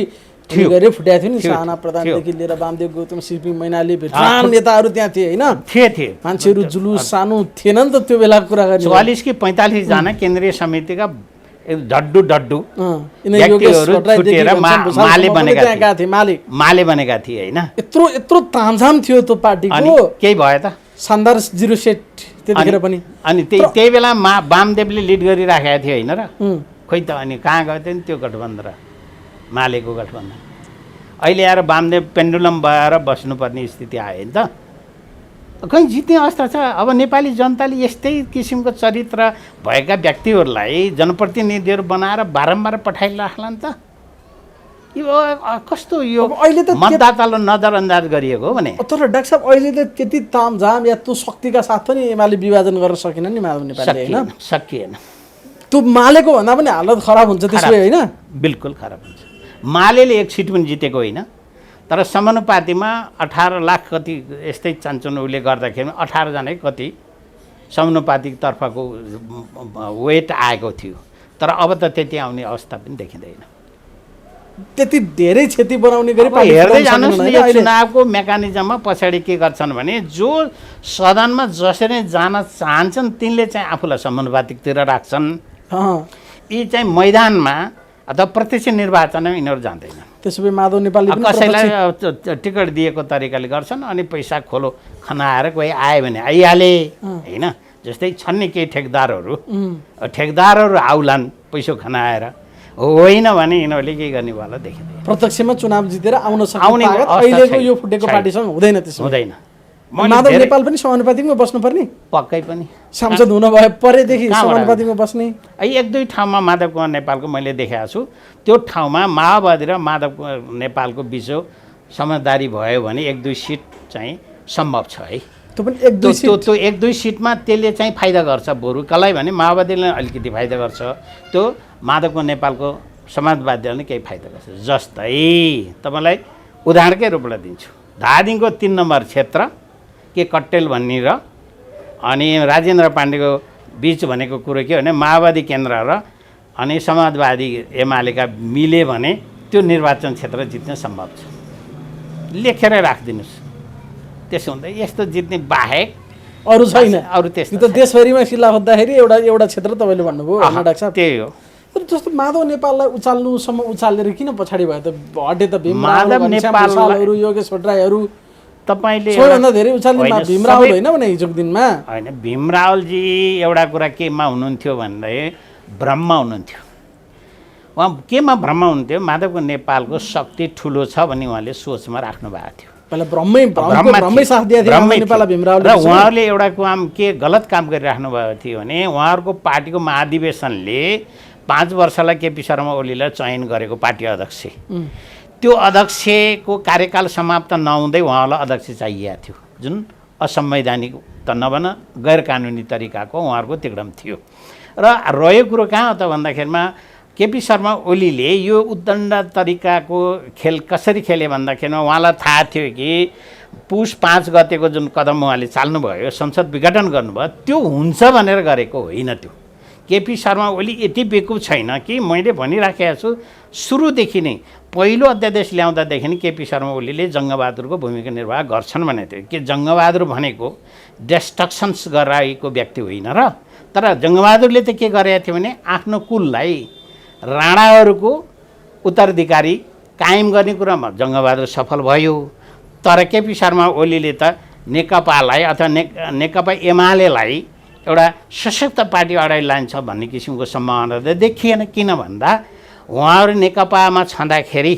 गरे फुट्या थियो नि। साना प्रधानदेखि लिएर वामदेव गौतम सिपी मैनाली भित्रान नेताहरू त्यहाँ थिए होइन? थिए। मान्छेहरू जुलुस सानो थिएन नि त त्यो बेला कुरा गर्ने। 44 कि 45 जना केन्द्रीय समितिका डड्डु माले बनेका थिए होइन? यत्रो तामझाम थियो त्यो पार्टीको। केही भयो त? शानदार 0 सेट त्यतिखेर पनि। अनि त्यही बेला वामदेवले लिड गरिराखेका थिए होइन र? खोइ त अनि कहाँ गयो त नि त्यो गठबन्धन र मालेको गठबन्धन। अहिले आएर वामदेव पेन्डुलम भएर बस्नुपर्ने स्थिति आयो नि त। कहीँ जित्ने अवस्था छ। अब नेपाली जनताले यस्तै किसिमको चरित्र भएका व्यक्तिहरूलाई जनप्रतिनिधिहरू बनाएर बारम्बार पठाइराख्ला नि त। यो कस्तो यो अहिले त मतदातालाई नजरअन्दाज गरिएको हो भने। तर डाक्टर साहब अहिले त त्यति तामझाम या त्यो शक्तिका साथ पनि एमाले विभाजन गर्न सकेन नि माधव नेपालले होइन? सकिएन। त्यो मालेको भन्दा पनि हालत खराब हुन्छ त्यसै होइन? बिल्कुल खराब हुन्छ। मालेले 1 सिट पनि जितेको होइन। तर समानुपातिमा 18 लाख कति यस्तै चान्चुन उसले गर्दाखेरि 18 जनै कति समानुपातिक तर्फको वेट आएको थियो। तर अब त त्यति आउने अवस्था पनि देखिँदैन। त्यति धेरै क्षति बनाउने गरी हेर्दै जानुहोस् न। यो चुनावको मेकानिजममा पछाडि के गर्छन् भने जो सदनमा जसरी जान चाहन्छन् तिनले चाहिँ आफूलाई समानुपातिकतिर राख्छन्। यी चाहिँ मैदानमा अथवा प्रत्यक्ष निर्वाचनमा यिनीहरू जान्दैनन्। त्यसो भए माधव नेपालले कसैलाई टिकट दिएको तरिकाले गर्छन्। अनि पैसा खोलो खनाएर कोही आयो भने आइहाले होइन? जस्तै छन् नि केही ठेकदारहरू आउलान् पैसा खनाएर। होइन भने यिनीहरूले के गर्ने वाला देखिँदैन। प्रत्यक्षमा चुनाव जितेर आउने अहिलेको यो फुटेको पार्टीसँग हुँदैन। त्यसो हुँदैन। माधव नेपाल पनि समानुपातिकमा बस्नुपर्ने? पक्कै पनि। सांसद हुन भए परेदेखि समानुपातिकमा बस्ने? 1-2 ठाउँमा माधव नेपालको मैले देखाएको छु। त्यो ठाउँमा माओवादी र माधव नेपालको बिच समझदारी भयो भने 1-2 सिट चाहिँ सम्भव छ है। त्यो पनि 1-2 सिटमा त्यसले चाहिँ फाइदा गर्छ। बरु कसलाई भने माओवादीले अलिकति फाइदा गर्छ। त्यो माधव नेपालको समाजवादीले नै केही फाइदा गर्छ। जस्तै तपाईँलाई उदाहरणकै रूपमा दिन्छु। धादिङको 3 नम्बर क्षेत्र के कट्टेल भन्ने र अनि राजेन्द्र पाण्डेको बिच भनेको कुरो के भने माओवादी केन्द्र र अनि समाजवादी एमालेका मिले भने त्यो निर्वाचन क्षेत्र जित्न सम्भव छ। लेखेर राखिदिनुहोस्। त्यसो हुँदा यस्तो जित्ने बाहेक अरू छैन। अरू त्यस्तो त देशभरिमा सिल्ला खोज्दाखेरि एउटा क्षेत्र तपाईँले भन्नुभयो डाक्टर साहब। त्यही हो। तर जस्तो माधव नेपाललाई उचाल्नुसम्म उचालेर किन पछाडि भयो त? हटे त माधव नेपालहरू योगेश भट्टराईहरू तपाईँले सबैभन्दा धेरै उचाल्ने भीम रावल होइन भने हिजोको दिनमा होइन। भीम रावलजी एउटा कुरा केमा हुनुहुन्थ्यो भन्दा भ्रममा हुनुहुन्थ्यो। उहाँ केमा भ्रममा हुनुहुन्थ्यो? माधवको नेपालको शक्ति ठुलो छ भन्ने उहाँले सोचमा राख्नु भएको थियो। पहिला भ्रममै साथ दिएको थियो नेपाललाई भीम रावलले। र उहाँहरूले एउटा काम के गलत काम गरिराख्नु भएको थियो भने उहाँहरूको पार्टीको महाधिवेशनले 5 वर्षलाई केपी शर्मा ओलीलाई चयन गरेको पार्टी अध्यक्ष। त्यो अध्यक्षको कार्यकाल समाप्त नहुँदै उहाँलाई अध्यक्ष चाहिएको थियो। जुन असंवैधानिक त नभन गैर कानुनी तरिकाको उहाँहरूको तिकडम थियो। र रह्यो कुरो कहाँ हो त भन्दाखेरिमा केपी शर्मा ओलीले यो उद्दण्ड तरिकाको खेल कसरी खेले भन्दाखेरिमा उहाँलाई थाहा थियो कि पुस 5 गतेको जुन कदम उहाँले चाल्नुभयो, संसद विघटन गर्नुभयो, त्यो हुन्छ भनेर गरेको होइन। त्यो केपी शर्मा ओली यति बेकुब छैन कि मैले भनिराखेको छु सुरुदेखि नै पहिलो अध्यादेश ल्याउँदादेखि नि केपी शर्मा ओलीले जङ्गबहादुरको भूमिका निर्वाह गर्छन् भनेको थियो कि जङ्गबहादुर भनेको डिस्ट्रक्सन्स गराएको व्यक्ति होइन र तर जङ्गबहादुरले त के गरेको थियो भने आफ्नो कुललाई राणाहरूको उत्तराधिकारी कायम गर्ने कुरामा जङ्गबहादुर सफल भयो। तर केपी शर्मा ओलीले त नेकपालाई अथवा नेकपा एमालेलाई एउटा सशक्त पार्टी अगाडि लान्छ भन्ने किसिमको सम्भावना त देखिएन। किन भन्दा उहाँहरू नेकपामा छँदाखेरि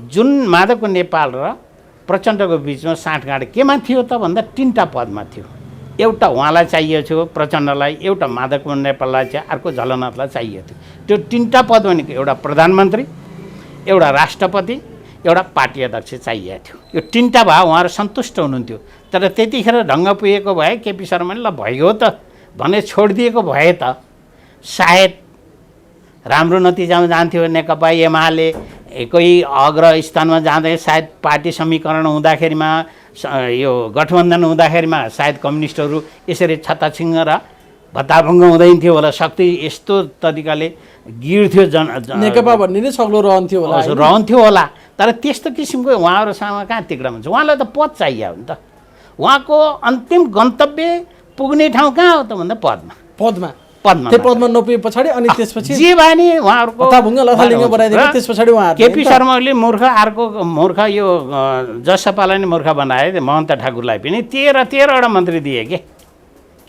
जुन माधव नेपाल र प्रचण्डको बिचमा साँठगाँठ केमा थियो त भन्दा 3टा पदमा थियो। एउटा उहाँलाई चाहिएको थियो प्रचण्डलाई, एउटा माधव नेपाललाई चाहिँ अर्को झलनाथलाई चाहिएको थियो। त्यो 3टा पद भनेको एउटा प्रधानमन्त्री, एउटा राष्ट्रपति, एउटा पार्टी अध्यक्ष चाहिएको थियो। यो 3टा भए उहाँहरू सन्तुष्ट हुनुहुन्थ्यो। तर त्यतिखेर ढङ्ग पुगेको भए केपी शर्माले ल भइगयो त भने छोडिदिएको भए त सायद राम्रो नतिजामा जान्थ्यो। नेकपा एमाले कोही अग्र स्थानमा जाँदै सायद पार्टी समीकरण हुँदाखेरिमा यो गठबन्धन हुँदाखेरिमा सायद कम्युनिस्टहरू यसरी छत्ताछिङ्ग र भत्ताभङ्ग हुँदैन थियो होला। शक्ति यस्तो तरिकाले गिर्थ्यो नेकपा भन्ने नै सग्लो रहन्थ्यो होला। तर त्यस्तो किसिमको उहाँहरूसँग कहाँ तिक्रा हुन्छ। उहाँलाई त पद चाहियो नि त। उहाँको अन्तिम गन्तव्य पुग्ने ठाउँ कहाँ हो त भन्दा पदमा नपुगे पछाडि अनि त्यसपछि जे भए नि उहाँहरूको त्यसपछि उहाँ केपी शर्माले मूर्ख अर्को मूर्ख यो जसपालाई नै मूर्ख बनाए महन्त ठाकुरलाई पनि 13वटा मन्त्री दिए के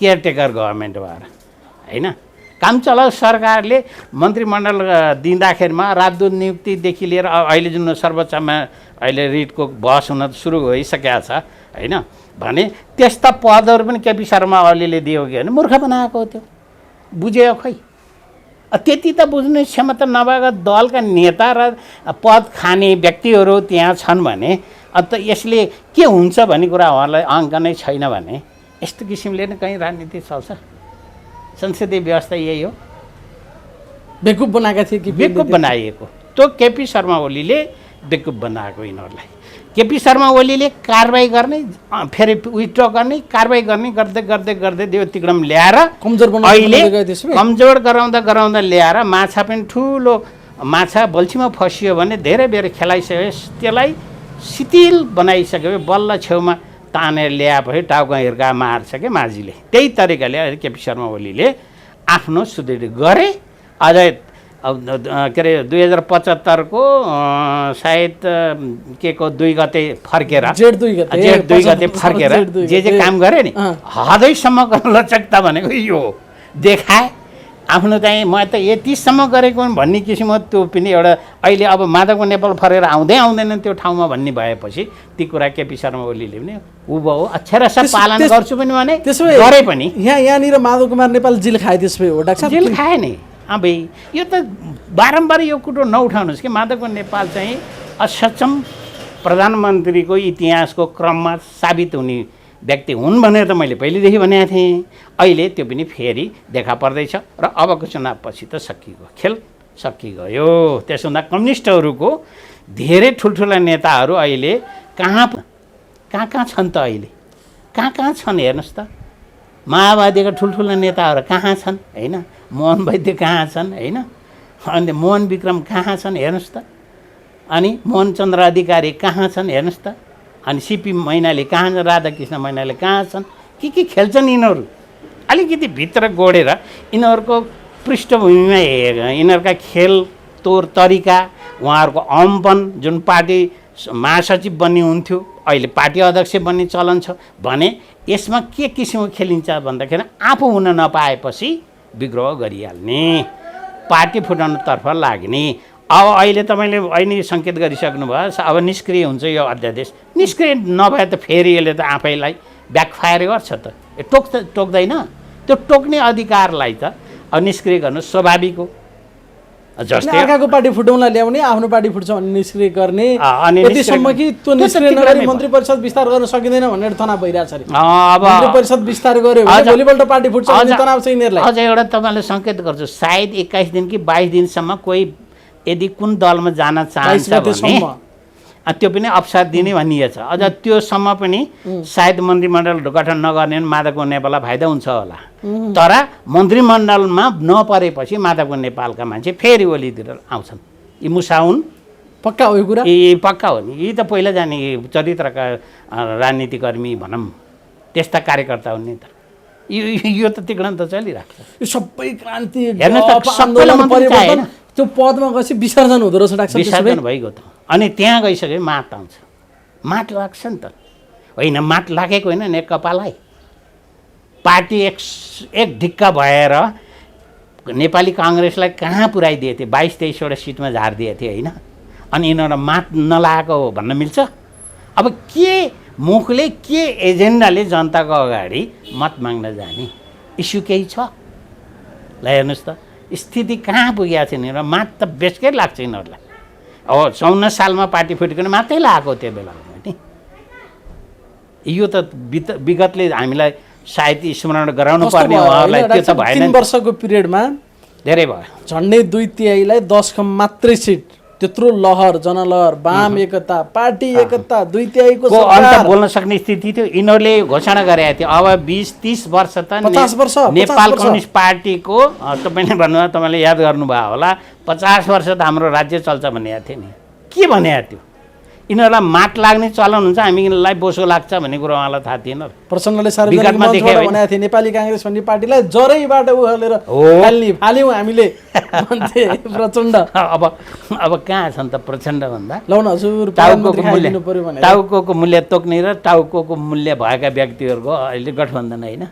केयरटेकर गभर्मेन्ट भएर होइन। काम चलाउ सरकारले मन्त्रीमण्डल दिँदाखेरिमा राजदूत नियुक्तिदेखि लिएर अहिले जुन सर्वोच्चमा अहिले रिटको बहस हुन सुरु भइसकेको छ होइन भने त्यस्ता पदहरू पनि केपी शर्मा ओलीले दियो कि होइन मूर्ख बनाएको हो। त्यो बुझ्यो खै। त्यति त बुझ्ने क्षमता नभएका दलका नेता र पद खाने व्यक्तिहरू त्यहाँ छन् भने अन्त यसले के हुन्छ भन्ने कुरा उहाँहरूलाई अङ्क नै छैन भने यस्तो किसिमले नै कहीँ राजनीति चल्छ। संसदीय व्यवस्था यही हो। बेकुब बनाएका थिए कि बेकुब बनाइएको त्यो केपी शर्मा ओलीले बेकुब बनाएको यिनीहरूलाई। केपी शर्मा ओलीले कारबाही गर्ने फेरि विथड्र गर्ने कारबाही गर्ने गर्दै गर्दै गर्दै त्यो तिक्रम ल्याएर अहिले कमजोर गराउँदा ल्याएर माछा पनि ठुलो माछा बल्छीमा फसियो भने धेरै बेर खेलाइसक्यो त्यसलाई शिथिल बनाइसक्यो बल्ल छेउमा तानेर ल्याएपछि टाउको हिर्का मार्छ क्या माझीले। त्यही तरिकाले अहिले केपी शर्मा ओलीले आफ्नो सुदृढ गरे। अझै के अरे 2075को सायद के को 2 गते फर्केर जेठ 2 गते फर्केर जे काम गरे नि हदैसम्मको लचकता भनेको यो देखाए। आफ्नो चाहिँ म त यतिसम्म गरेको भन्ने किसिमको त्यो पनि एउटा अहिले अब माधवको नेपाल फरेर आउँदैन त्यो ठाउँमा भन्ने भएपछि ती कुरा केपी शर्मा ओलीले पनि उभो अक्षरशः पालन गर्छु पनि भने गरे पनि यहाँनिर माधव कुमार नेपाल जेल खाए त्यसै हो डाक्टर जेल खाए नि। अब यो त बारम्बार यो कुरो नउठाउनुहोस् कि माधवको नेपाल चाहिँ असक्षम प्रधानमन्त्रीको इतिहासको क्रममा साबित हुने व्यक्ति हुन् भनेर त मैले पहिलेदेखि भनेको थिएँ। अहिले त्यो पनि फेरि देखा पर्दैछ र अबको चुनावपछि त सकियो, खेल सकिगयो। त्यसो हुँदा कम्युनिस्टहरूको धेरै ठुल्ठुला नेताहरू अहिले कहाँ छन् त अहिले कहाँ छन् हेर्नुहोस् त। माओवादीका ठुल्ठुला नेताहरू कहाँ छन् होइन। मोहन वैद्य कहाँ छन् होइन। अनि मोहन विक्रम कहाँ छन् हेर्नुहोस् त। अनि मोहनचन्द्र अधिकारी कहाँ छन् हेर्नुहोस् त। अनि सिपी मैनाली कहाँ छन्, राधाकृष्ण मैनाली कहाँ छन्। के खेल्छन् यिनीहरू। अलिकति भित्र गोडेर यिनीहरूको पृष्ठभूमिमा यिनीहरूका खेल तौर तरिका उहाँहरूको अम्पन जुन पार्टी महासचिव बन्ने हुन्थ्यो अहिले पार्टी अध्यक्ष बन्ने चलन छ भने यसमा के किसिमको खेलिन्छ भन्दाखेरि आफू हुन नपाएपछि विद्रोह गरिहाल्ने, पार्टी फुटाउनुतर्फ लाग्ने। अब अहिले तपाईँले अहिले सङ्केत गरिसक्नु भयो अब निष्क्रिय हुन्छ यो अध्यादेश। निष्क्रिय नभए त फेरि यसले त आफैलाई ब्याकफायर गर्छ त। टोक्दैन। त्यो टोक्ने अधिकारलाई त अब निष्क्रिय गर्नु स्वाभाविक हो। जस्तै अर्काको पार्टी फुटाउन ल्याउने आफ्नो पार्टी फुट्छ भने निष्क्रिय गर्ने यतिसम्म कि त्यो निष्क्रिय नगरी मन्त्री परिषद विस्तार गर्न सकिँदैन भनेर तनाव भइरहेछ अरे। अब मन्त्री परिषद विस्तार गर्यो भने भोलिपल्ट पार्टी फुट्छ भन्ने तनाव छ यिनीहरूलाई। अझ एउटा तपाईँले सङ्केत गर्छु सायद 21 दिन कि 22 दिनसम्म कोही यदि कुन दलमा जान चाहन्छ भने त्यो पनि अवसर दिने भनिएको छ। अझ त्योसम्म पनि सायद मन्त्रीमण्डल गठन नगर्ने माधवको नेपाललाई फाइदा हुन्छ होला। तर मन्त्रीमण्डलमा नपरेपछि माधवको नेपालका मान्छे फेरि ओलीतिर आउँछन्। यी मुसा हुन् पक्का हो यो कुरा? ए पक्का हो नि। यी त पहिला जाने चरित्रका राजनीतिकर्मी भनौँ त्यस्ता कार्यकर्ता हुन् नि त। यो त तिक्रण त चलिरहेको छ। यो सबै क्रान्ति हेर्नुहोस् त, सबैलाई मन्त्री चाहिएन। त्यो पदमा गएपछि विसर्जन हुँदो रहेछ डाक्टर। विसर्जन भइगयो त। अनि त्यहाँ गइसक्यो माट आउँछ। माट लाग्छ नि त। होइन माट लागेको होइन नेकपालाई। पार्टी एक ढिक्का भएर नेपाली काङ्ग्रेसलाई कहाँ पुर्याइदिए थिए? 22-23वटा सिटमा झारिदिए थिए होइन। अनि यिनीहरू मात नलागेको भन्न मिल्छ? अब के मुखले के एजेन्डाले जनताको अगाडि मत माग्न जाने इस्यु केही छ? ल हेर्नुहोस् त स्थिति कहाँ पुगेको छ यिनीहरू। मात त बेसकै लाग्छ यिनीहरूलाई। अब 54 सालमा पार्टी फुटिकन मात्रै लागेको त्यो बेलामा नि। यो त विगतले हामीलाई सायद स्मरण गराउनु पर्ने उहाँहरूलाई त्यो त भएन। 3 वर्षको पिरियडमा धेरै भयो। झन्डै 2/3 10 कम मात्रै सिट, त्यत्रो लहर जनलहर वाम एकता पार्टी एकता 2/3 को अन्त बोल्न सक्ने स्थिति थियो। यिनीहरूले घोषणा गरेका थियो अब 20-30 वर्ष त 50 वर्ष नेपाल कम्युनिस्ट पार्टीको तपाईँले भन्नुभयो, तपाईँले याद गर्नुभयो होला 50 वर्ष त हाम्रो राज्य चल्छ भनेको थियो नि। के भनेको थियो? यिनीहरूलाई माट लाग्ने चलन हुन्छ, हामीलाई बोसो लाग्छ भन्ने कुरो उहाँलाई थाहा थिएन। प्रचण्डले सार्वजनिक मञ्चबाट भनेको थियो नेपाली काङ्ग्रेस भन्ने पार्टीलाई जरैबाट उखालेर फाल्यौँ हामीले भन्थे प्रचण्ड। अब कहाँ छन् त प्रचण्ड भन्दा? लौ न हजुर टाउको मूल्य तोक्ने र टाउको मूल्य भएका व्यक्तिहरूको अहिले गठबन्धन होइन।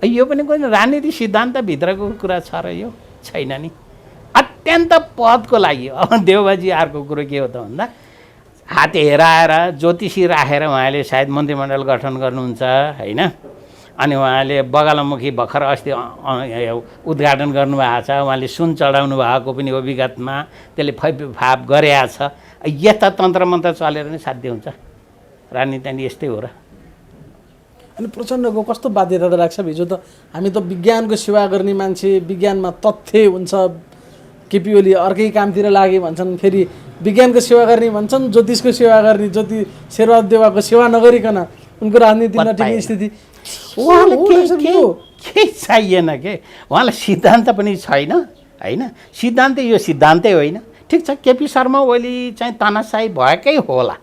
यो पनि कोही राजनीति सिद्धान्तभित्रको कुरा छ र यो छैन नि। अत्यन्त पदको लागि अब देवबाजी अर्को कुरो के हो त भन्दा हात हेराएर ज्योतिषी राखेर उहाँले सायद मन्त्रीमण्डल गठन गर्नुहुन्छ होइन। अनि उहाँले बगालमुखी भर्खर अस्ति उद्घाटन गर्नुभएको छ। उहाँले सुन चढाउनु भएको पनि हो विगतमा, त्यसले फैफाप गरेको छ। यता तन्त्र मन्त्र चलेर नै साध्य हुन्छ। राजनीति अनि यस्तै हो र। अनि प्रचण्डको कस्तो बाध्यता त लाग्छ? हिजो त हामी त विज्ञानको सेवा गर्ने मान्छे, विज्ञानमा तथ्य हुन्छ, केपी ओली अर्कै कामतिर लागे भन्छन्, फेरि विज्ञानको सेवा गर्ने भन्छन्, ज्योतिषको सेवा गर्ने, ज्योति शेरबहादुर देउवाको सेवा नगरिकन उनको राजनीति नटिक्ने स्थिति। केही चाहिएन के उहाँलाई सिद्धान्त पनि छैन होइन। सिद्धान्त यो सिद्धान्तै होइन। ठिक छ केपी शर्मा ओली चाहिँ तानाशाही भएकै होला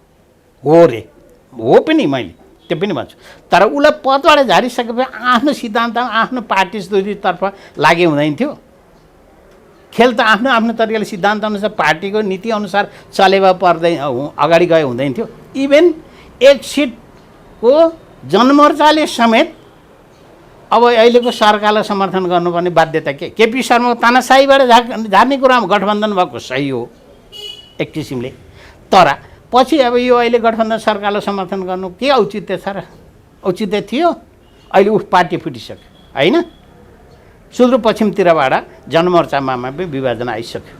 हो रे, हो पनि मैले त्यो पनि भन्छु। तर उसलाई पदबाट झारिसकेपछि आफ्नो सिद्धान्तमा आफ्नो पार्टी तर्फ लागे हुँदैन थियो। खेल त आफ्नो आफ्नो तरिकाले सिद्धान्त अनुसार पार्टीको नीति अनुसार चलेवा पर्दै अगाडि गए हुँदैन थियो। इभेन एक सिटको जनमोर्चाले समेत अब अहिलेको सरकारलाई समर्थन गर्नुपर्ने बाध्यता के? केपी शर्माको तानाशाहीबाट झार्ने कुरामा गठबन्धन भएको सही हो एक किसिमले। तर पछि अब यो अहिले गठबन्धन सरकारलाई समर्थन गर्नु के औचित्य छ र? औचित्य थियो? अहिले पार्टी फुटिसक्यो होइन। सुदूरपश्चिमतिरबाट जनमोर्चामा पनि विभाजन आइसक्यो।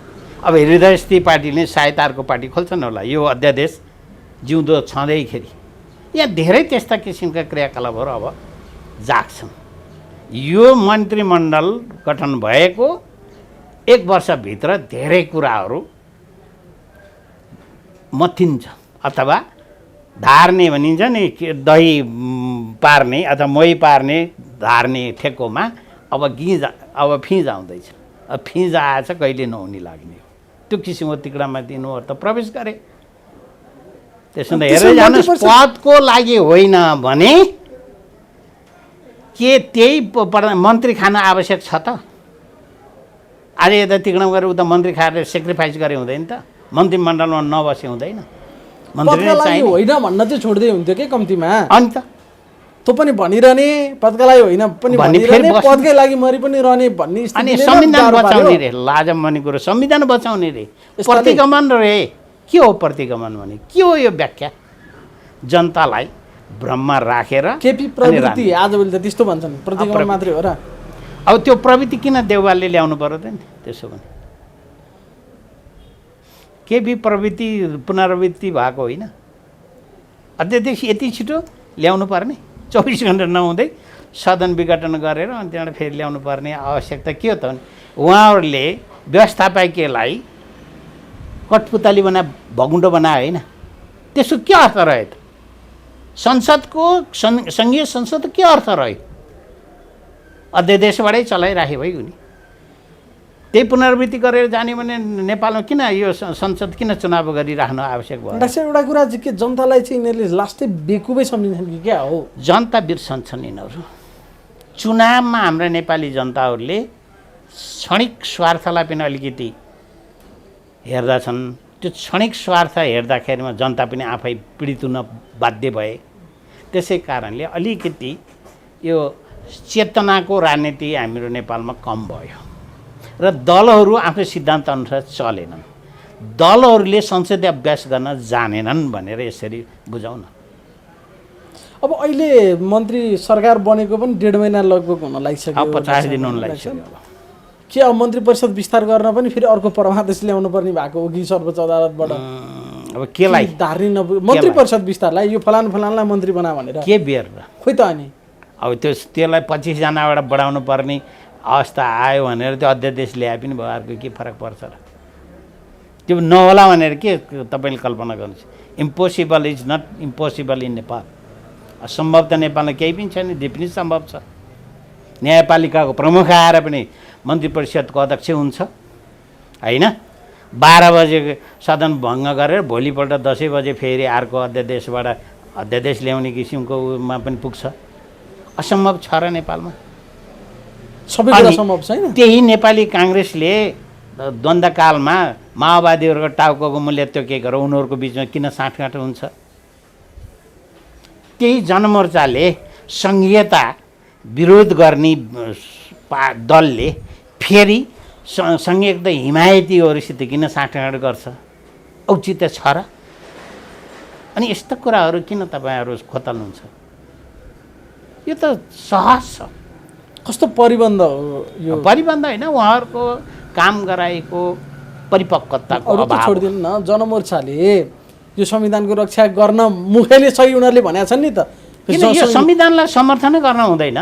अब हृदयस्थी पार्टीले सायद अर्को पार्टी खोल्छन् होला यो अध्यादेश जिउँदो छँदैखेरि। यहाँ धेरै त्यस्ता किसिमका क्रियाकलापहरू अब जाग्छन्। यो मन्त्रीमण्डल गठन भएको 1 वर्षभित्र धेरै कुराहरू मथिन्छ अथवा धार्ने भनिन्छ नि, दही पार्ने अथवा मोही पार्ने धार्ने ठेक्कोमा अब फिँज आउँदैछ। अब फिँज आएछ कहिले नहुने लाग्ने हो त्यो किसिमको तिक्रामा दिनुहरू त प्रवेश गरे। त्यसो हेरेर जानुहोस् पदको लागि होइन भने के त्यही मन्त्री खान आवश्यक छ त? आज यता तिक्राम गरेर उता मन्त्री खाएर सेक्रिफाइस गरे हुँदैन त? मन्त्रीमण्डलमा नबसे हुँदैन? मन्त्री चाहिँ होइन भन्न चाहिँ छोड्दै हुन्थ्यो कि कम्तीमा। अनि त त्यो पनि भनिरहने पदका लागि होइन पनि भनिरहने पदकै लागि मरि पनि रहने भन्ने स्थिति। अनि संविधान बचाउने रे, लाजम भन्ने कुरो संविधान बचाउने रे, प्रतिगमन रे। के हो प्रतिगमन भने? के हो यो व्याख्या? जनतालाई भ्रममा राखेर केपी प्रवृत्ति आजभोलि त त्यस्तो भन्छन् प्रतिगमन मात्रै हो र। अब त्यो प्रवृत्ति किन देउवालले ल्याउनु पर्यो त नि? त्यसो भने केपी प्रवृत्ति पुनरावृत्ति भएको होइन। अध्यक्ष यति छिटो ल्याउनु पर्ने 24 घन्टा नहुँदै सदन विघटन गरेर अनि त्यहाँबाट फेरि ल्याउनु पर्ने आवश्यकता के हो त भने उहाँहरूले व्यवस्थापकीयलाई कठपुतली बना भगुन्डो बनायो होइन। त्यसको के अर्थ रह्यो त? संसदको सङ्घीय संसद के अर्थ रह्यो? अध्यादेशबाटै चलाइराखे भइगयो नि त्यही पुनरावृत्ति गरेर जाने भने नेपालमा किन यो संसद किन चुनाव गरिराख्नु आवश्यक भयो? डाक्टर एउटा कुरा चाहिँ के जनतालाई चाहिँ यिनीहरूले लास्टै बेकुबै सम्झिन्छन् कि क्या हो? जनता बिर्सन्छन् यिनीहरू। चुनावमा हाम्रा नेपाली जनताहरूले क्षणिक स्वार्थलाई पनि अलिकति हेर्दछन्। त्यो क्षणिक स्वार्थ हेर्दाखेरिमा जनता पनि आफै पीडित हुन बाध्य भए। त्यसै कारणले अलिकति यो चेतनाको राजनीति हाम्रो नेपालमा कम भयो र दलहरू आफ्नो सिद्धान्त अनुसार चलेनन्। दलहरूले संसदीय अभ्यास गर्न जानेनन् भनेर यसरी बुझाउँ न। अब अहिले मन्त्री सरकार बनेको पनि 1.5 महिना लगभग हुन लागिसक्यो। अब 50 दिन हुन लागिसक्यो। के अब मन्त्री परिषद विस्तार गर्न पनि फेरि अर्को परमादेश ल्याउनु पर्ने भएको हो कि सर्वोच्च अदालतबाट? अब केलाई धार्ने मन्त्री परिषद विस्तारलाई यो फलानलाई मन्त्री बना भनेर के बेर खोइ त अनि अब त्यसलाई 25 जनाबाट बढाउनु पर्ने अवस्था आयो भनेर त्यो अध्यादेश ल्याए पनि भयो। अर्को के फरक पर्छ र? त्यो नहोला भनेर के तपाईँले कल्पना गर्नुहोस्। Impossible is not impossible in Nepal. असम्भव त नेपालमा केही पनि छैन, जे पनि सम्भव छ। न्यायपालिकाको प्रमुख आएर पनि मन्त्री परिषदको अध्यक्ष हुन्छ होइन? 12 बजे सदन भङ्ग गरेर भोलिपल्ट 10 बजे फेरि अर्को अध्यादेशबाट अध्यादेश ल्याउने किसिमकोमा पनि पुग्छ। असम्भव छ र नेपालमा? सबै कुरा सम्भव छैन। त्यही नेपाली काङ्ग्रेसले द्वन्द्वकालमा माओवादीहरूको टाउको मूल्य तोकेको र उनीहरूको बिचमा किन साँठगाँठ हुन्छ? त्यही जनमोर्चाले सङ्घीयता विरोध गर्ने दलले फेरि सङ्घीयता हिमायतीहरूसित किन साँठगाँठ गर्छ? औचित्य छ र? अनि यस्ता कुराहरू किन तपाईँहरू खोतल्नुहुन्छ? यो त सहज छ। कस्तो परिबन्ध हो यो? परिबन्ध होइन, उहाँहरूको काम गराएको परिपक्वताको अरू त अभाव। छोडिदिनु न, जनमोर्चाले यो संविधानको रक्षा गर्न मुखैले सही उनीहरूले भनेका छन् नि त। किन यो संविधानलाई समर्थनै गर्न हुँदैन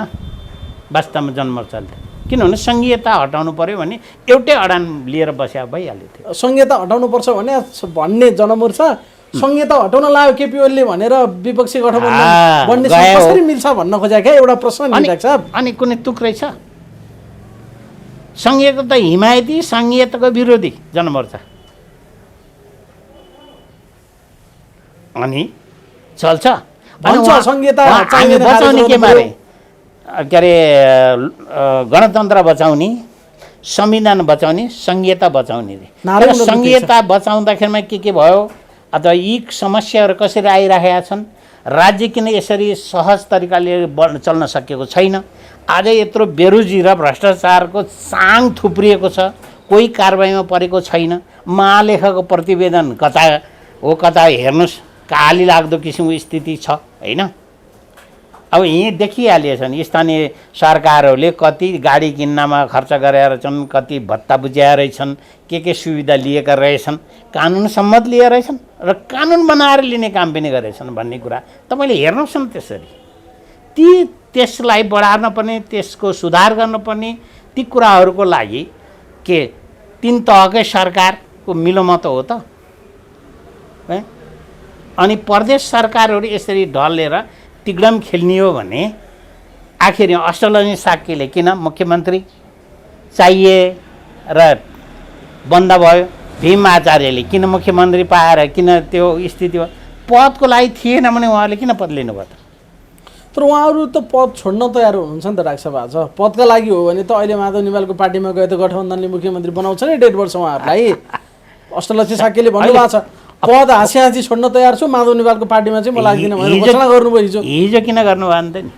वास्तवमा जनमोर्चाले? किनभने सङ्घीयता हटाउनु पर्यो भने एउटै अडान लिएर बस्या भइहाल्यो थियो। संहिता हटाउनुपर्छ भन्ने जनमोर्चा संहिता हटाउन लाग्यो केपी ओलीले भनेर विपक्षी गठबन्धन बन्ने कसरी मिल्छ भन्न खोजेको क्या एउटा प्रश्न निराक साहब। अनि कुनै तुक रहेछ? सङ्घीयता हिमायती, सङ्घीयताको विरोधी जनमोर्चा अनि चल्छ। संहिता बचाउने के बारे? के अरे गणतन्त्र बचाउने, संविधान बचाउने, सङ्घीयता बचाउने। सङ्घीयता बचाउँदाखेरिमा के भयो अथवा यी समस्याहरू कसरी आइरहेका छन्? राज्य किन यसरी सहज तरिकाले चल्न सकेको छैन? आज यत्रो बेरोजी र भ्रष्टाचारको चाङ थुप्रिएको छ, कोही कारबाहीमा परेको छैन। महालेखाको प्रतिवेदन कता हो कता हेर्नुहोस्, काली लाग्दो किसिमको स्थिति छ होइन? अब यहीँ देखिहालिएछन् स्थानीय सरकारहरूले कति गाडी किन्नमा खर्च गरेर छन्, कति भत्ता बुझाएर छन्, के सुविधा लिएका रहेछन्, कानुन सम्मत लिएर रहेछन् र कानुन बनाएर लिने काम पनि गरेछन् भन्ने कुरा तपाईँले हेर्नुहोस् न। त्यसरी त्यसलाई बढार्न पर्ने, त्यसको सुधार गर्नुपर्ने, ती कुराहरूको लागि के 3 तहकै सरकारको मिलोमत हो त? अनि प्रदेश सरकारहरू यसरी ढलेर तिग्डम खेल्ने हो भने आखिर अष्टलजी साक्यले किन मुख्यमन्त्री चाहिए र बन्द भयो? भीम आचार्यले किन मुख्यमन्त्री पाएर किन त्यो स्थिति भयो? पदको लागि थिएन भने उहाँले किन पद लिनुभयो त? तर उहाँहरू त पद छोड्न तयार हुनुहुन्छ नि त डाक्टर साहब। आज पदका लागि हो भने त अहिले माधव नेपालको पार्टीमा गए त गठबन्धनले मुख्यमन्त्री बनाउँछ नि 1.5 वर्ष उहाँहरूलाई। अष्टलजी साक्यले भन्नुभएको छ पद हाँसी छोड्न तयार छु, माधव नेपालको पार्टीमा चाहिँ म लाग्दिनँ भनेर घोषणा गर्नुभयो हिजो किन गर्नुभयो नि त नि?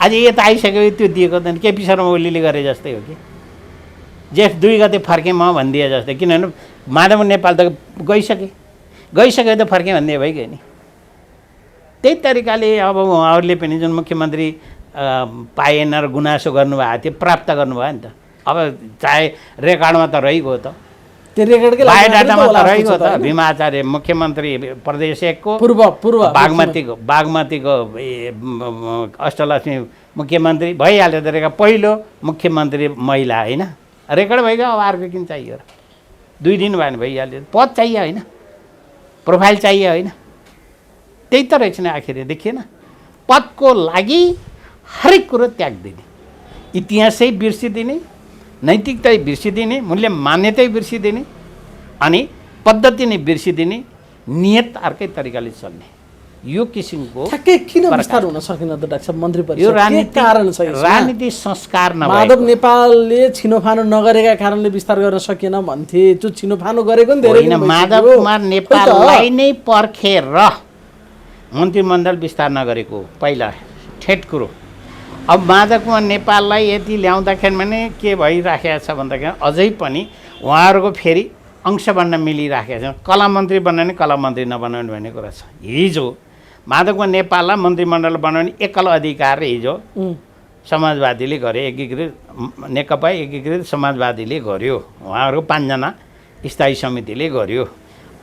आज यता आइसक्यो त्यो दिएको त केपी शर्मा ओलीले गरे जस्तै हो कि जेठ 2 गते फर्केँ म भनिदिए जस्तै। किनभने माधव नेपाल त गइसक्यो त फर्केँ भनिदिए भइगयो नि। त्यही तरिकाले अब उहाँहरूले पनि जुन मुख्यमन्त्री पाएन र गुनासो गर्नुभएको थियो प्राप्त गर्नुभयो नि त। अब चाहे रेकर्डमा त रहिगयो त, त्यो रेकर्डकै बायोडाटामा त रहिगयो त। भीम आचार्य मुख्यमन्त्री प्रदेश 1 को, पूर्व बागमतीको अष्टलक्ष्मी मुख्यमन्त्री भइहाल्यो त। रेकर्ड पहिलो मुख्यमन्त्री महिला होइन? रेकर्ड भइगयो। अब अर्को किन चाहियो र? 2 दिन भयो भने भइहाल्यो। पद चाहियो होइन, प्रोफाइल चाहियो होइन? त्यही त रहेछ नि आखिर देखिएन? पदको लागि हरेक कुरो त्याग दिने, इतिहासै बिर्सिदिने, नैतिकता बिर्सिदिने, मूल्य मान्यतै बिर्सिदिने अनि पद्धति नै बिर्सिदिने, नियत अर्कै तरिकाले चल्ने, यो किसिमको ठ्याक्कै किन विस्तार हुन सकेन त डाक्टर साहब मन्त्री परिषद? यो के कारण छ यसमा? राजनीति संस्कार नभएको। माधव नेपालले छिनोफानो नगरेका कारणले विस्तार गर्न सकेन भन्थे। त्यो छिनोफानो गरेको नि धेरै होइन, दिन भइसक्यो। माधव कुमार नेपाललाई नै पर्खेर मन्त्रीमण्डल विस्तार नगरेको पहिला ठेट कुरो। अब माधव कुमार नेपाललाई यति ल्याउँदाखेरि भने के भइराखेको छ भन्दाखेरि अझै पनि उहाँहरूको फेरि अंश बन्न मिलिराखेको छ। कला मन्त्री बनाउने, कला मन्त्री नबनाउने भन्ने कुरा छ। हिजो माधव कुमार नेपाललाई मन्त्रीमण्डल बनाउने एकल अधिकार हिजो समाजवादीले गरे, एकीकृत नेकपा एकीकृत समाजवादीले गर्यो, उहाँहरू 5 जना स्थायी समितिले गर्यो।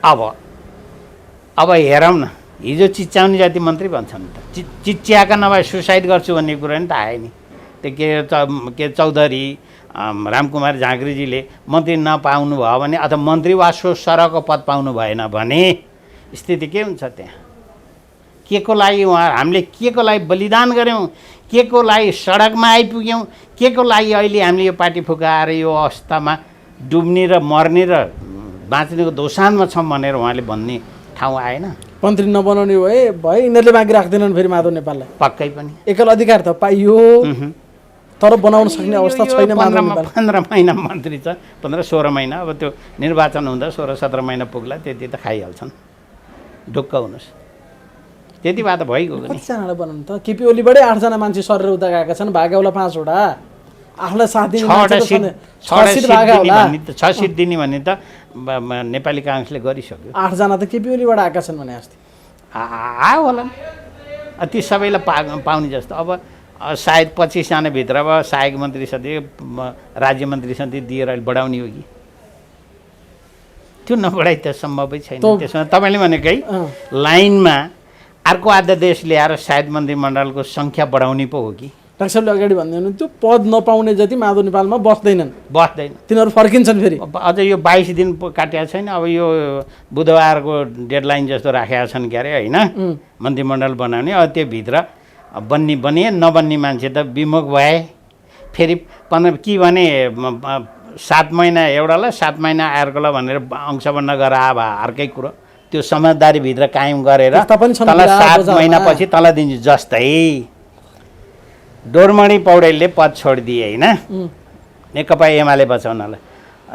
अब हेरौँ न, हिजो चिच्याउने जाति मन्त्री भन्छन् त, चिच्याका नभए सुसाइड गर्छु भन्ने कुरा नि त आयो नि। त्यो के चौधरी रामकुमार झाँक्रीजीले मन्त्री नपाउनु भयो भने अथवा मन्त्री वा सरको पद पाउनु भएन भने स्थिति के हुन्छ त्यहाँ? के को लागि हामीले के को लागि बलिदान गऱ्यौँ, के को लागि सडकमा आइपुग्यौँ, के को लागि अहिले हामीले यो पार्टी फुकाएर यो अवस्थामा डुब्ने र मर्ने र बाँच्नेको दोसानमा छौँ भनेर उहाँले भन्ने ठाउँ आएन। मन्त्री नबनाउने भए यिनीहरूले बाँकी राख्दैनन् फेरि माधव नेपाललाई। पक्कै पनि एकल अधिकार त पाइयो, तर बनाउन सक्ने अवस्था छैन। 15 महिना मन्त्री छ, 15-16 महिना। अब त्यो निर्वाचन हुँदा 16-17 महिना पुग्ला, त्यति त खाइहाल्छन्, ढुक्क हुनुहोस्। त्यति भए त भइगयो नि। कतिजनालाई बनाउनु त? केपी ओलीबाटै 8 जना मान्छे सरेर उता गएका छन्, भाग्यौला 5 वटा। आफूलाई साथ दिने 6 सिट दिने भन्ने त नेपाली काङ्ग्रेसले गरिसक्यो। 8 जना त केपी ओलीबाट आएका छन् भने अस्ति आयो होला, ती सबैलाई पाउने जस्तो। अब सायद 25 जना भित्र अब सहायक मन्त्री सधैँ राज्य मन्त्री सधैँ दिएर अहिले बढाउने हो कि? त्यो नबढाइ त सम्भवै छैन। त्यसमा तपाईँले भनेकै लाइनमा अर्को अध्यादेश ल्याएर सायद मन्त्रीमण्डलको सङ्ख्या बढाउने पो हो कि? डाक्टर साहबले अगाडि भन्दै हुनुहुन्थ्यो पद नपाउने जति माधव नेपालमा बस्दैन, तिनीहरू फर्किन्छन् फेरि। अझ यो 22 दिन काटेको छैन। अब यो बुधबारको डेडलाइन जस्तो राखेका छन् के अरे, होइन, मन्त्रीमण्डल बनाउने। अब त्योभित्र बनिए नबन्ने मान्छे त विमुख भए। फेरि 15 के भने 7 महिना एउटालाई 7 महिना अर्कोलाई भनेर अंश बन्न गराए भए अर्कै कुरो। त्यो समझदारीभित्र कायम गरेर तँलाई 7 महिनापछि तँलाई दिन्छु। जस्तै डोरमणि पौडेलले पद छोडिदिए, होइन, नेकपा एमाले बचाउनलाई।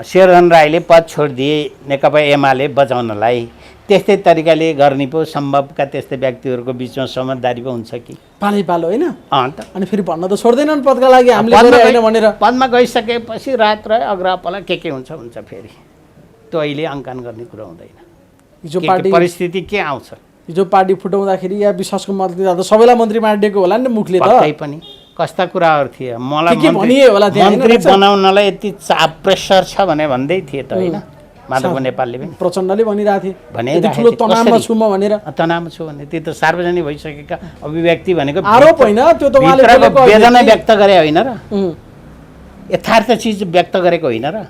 शेरधन राईले पद छोडिदिए नेकपा एमाले बचाउनलाई। त्यस्तै तरिकाले गर्ने पो सम्भवका त्यस्तै व्यक्तिहरूको बिचमा समझदारी पो हुन्छ कि? पालै पालो, होइन। अन्त अनि फेरि भन्न त छोड्दैनन् पदका लागि हामीले होइन भनेर। पदमा गइसकेपछि रात रह्यो अग्रपला के हुन्छ फेरि। त्यो अहिले अङ्कन गर्ने कुरा हुँदैन। हिजो पार्टी परिस्थिति के आउँछ? हिजो पार्टी फुटाउँदाखेरि या विश्वासको मत दिँदा त सबैलाई मन्त्री बाँडिएको होला नि मुखले त। पक्कै पनि कस्ता कुराहरू थिए। मलाई मन्त्री बनाउनलाई यति चाप प्रेसर छ भने भन्दै थिए त, होइन, माधव नेपालले पनि प्रचण्डले भनिरहेको थिए भने ठुलो तनावमा छु म भनेर। तनावमा छु भने त्यो त सार्वजनिक भइसकेका अभिव्यक्ति भनेको आरोप होइन, त्यो त उहाँले वेदना व्यक्त गरे होइन र, यथार्थ चिज व्यक्त गरेको होइन र।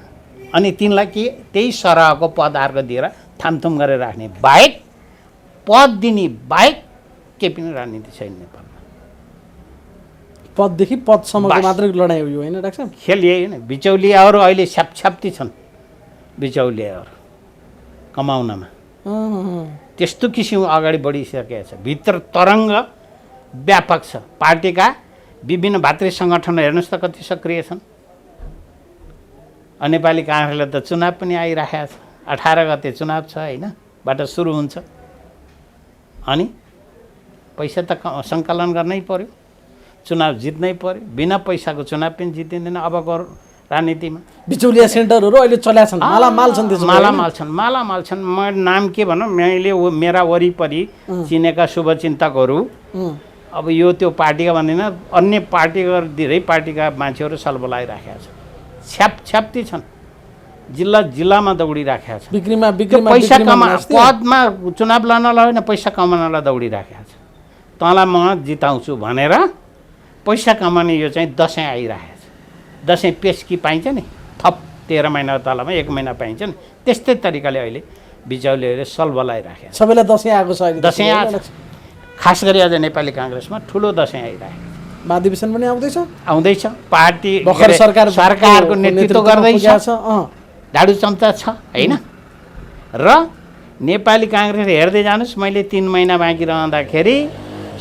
अनि तिनलाई के त्यही सरहको पद अर्को दिएर थामथुम गरेर राख्ने बाहेक, पद दिने बाहेक केही पनि राजनीति छैन नेपालमा। पददेखि पदसम्मको मात्रै लडाइँ हो यो, होइन डाक्टर साहब? खेल यही होइन। बिचौलियाहरू अहिले छ्यापछ्याप्ती छन्। बिचौलियाहरू कमाउनमा त्यस्तो किसिम अगाडि बढिसकेको छ। भित्र तरङ्ग व्यापक छ। पार्टीका विभिन्न भातृ सङ्गठनहरू हेर्नुहोस् त कति सक्रिय छन्। नेपाली काङ्ग्रेसले त चुनाव पनि आइराखेको छ। 18 गते चुनाव छ, होइन, बाट सुरु हुन्छ। अनि पैसा त सङ्कलन गर्नै पर्यो, चुनाव जित्नै पर्यो। बिना पैसाको चुनाव पनि जितिँदैन अबको राजनीतिमा। बिचौलिया सेन्टरहरू अहिले चल्या छन्, मालामाल छन्। मालामाल छन्। म नाम के भनौँ, मैले मेरा वरिपरि चिनेका शुभचिन्तकहरू, अब यो त्यो पार्टीका भन्दैन, अन्य पार्टीका धेरै पार्टीका मान्छेहरू सलबलाइराखेका छन्। छ्यापछ्याप्ती छन्। जिल्लामा दौडिराखेका छन्। पैसा पदमा चुनाव लड्नलाई होइन, पैसा कमाउनलाई दौडिराखेका छ। तँलाई म जिताउँछु भनेर पैसा कमाउने यो चाहिँ दसैँ आइरहेको छ। दसैँ पेस्की पाइन्छ नि, थप 13 महिना तलमा 1 महिना पाइन्छ नि, त्यस्तै तरिकाले अहिले बिचौलियाहरूले सलबलाइराखेको छ। सबैलाई दसैँ आएको छ। दसैँ आएको छ। खास गरी आज नेपाली काङ्ग्रेसमा ठुलो दसैँ आइरहेको छ। महाधिवेशन पनि आउँदैछ आउँदैछ पार्टी भर्खर सरकारको नेतृत्व गर्दैछ झाडु चम्चा छ होइन र नेपाली काङ्ग्रेस हेर्दै जानुहोस् मैले 3 महिना बाँकी रहँदाखेरि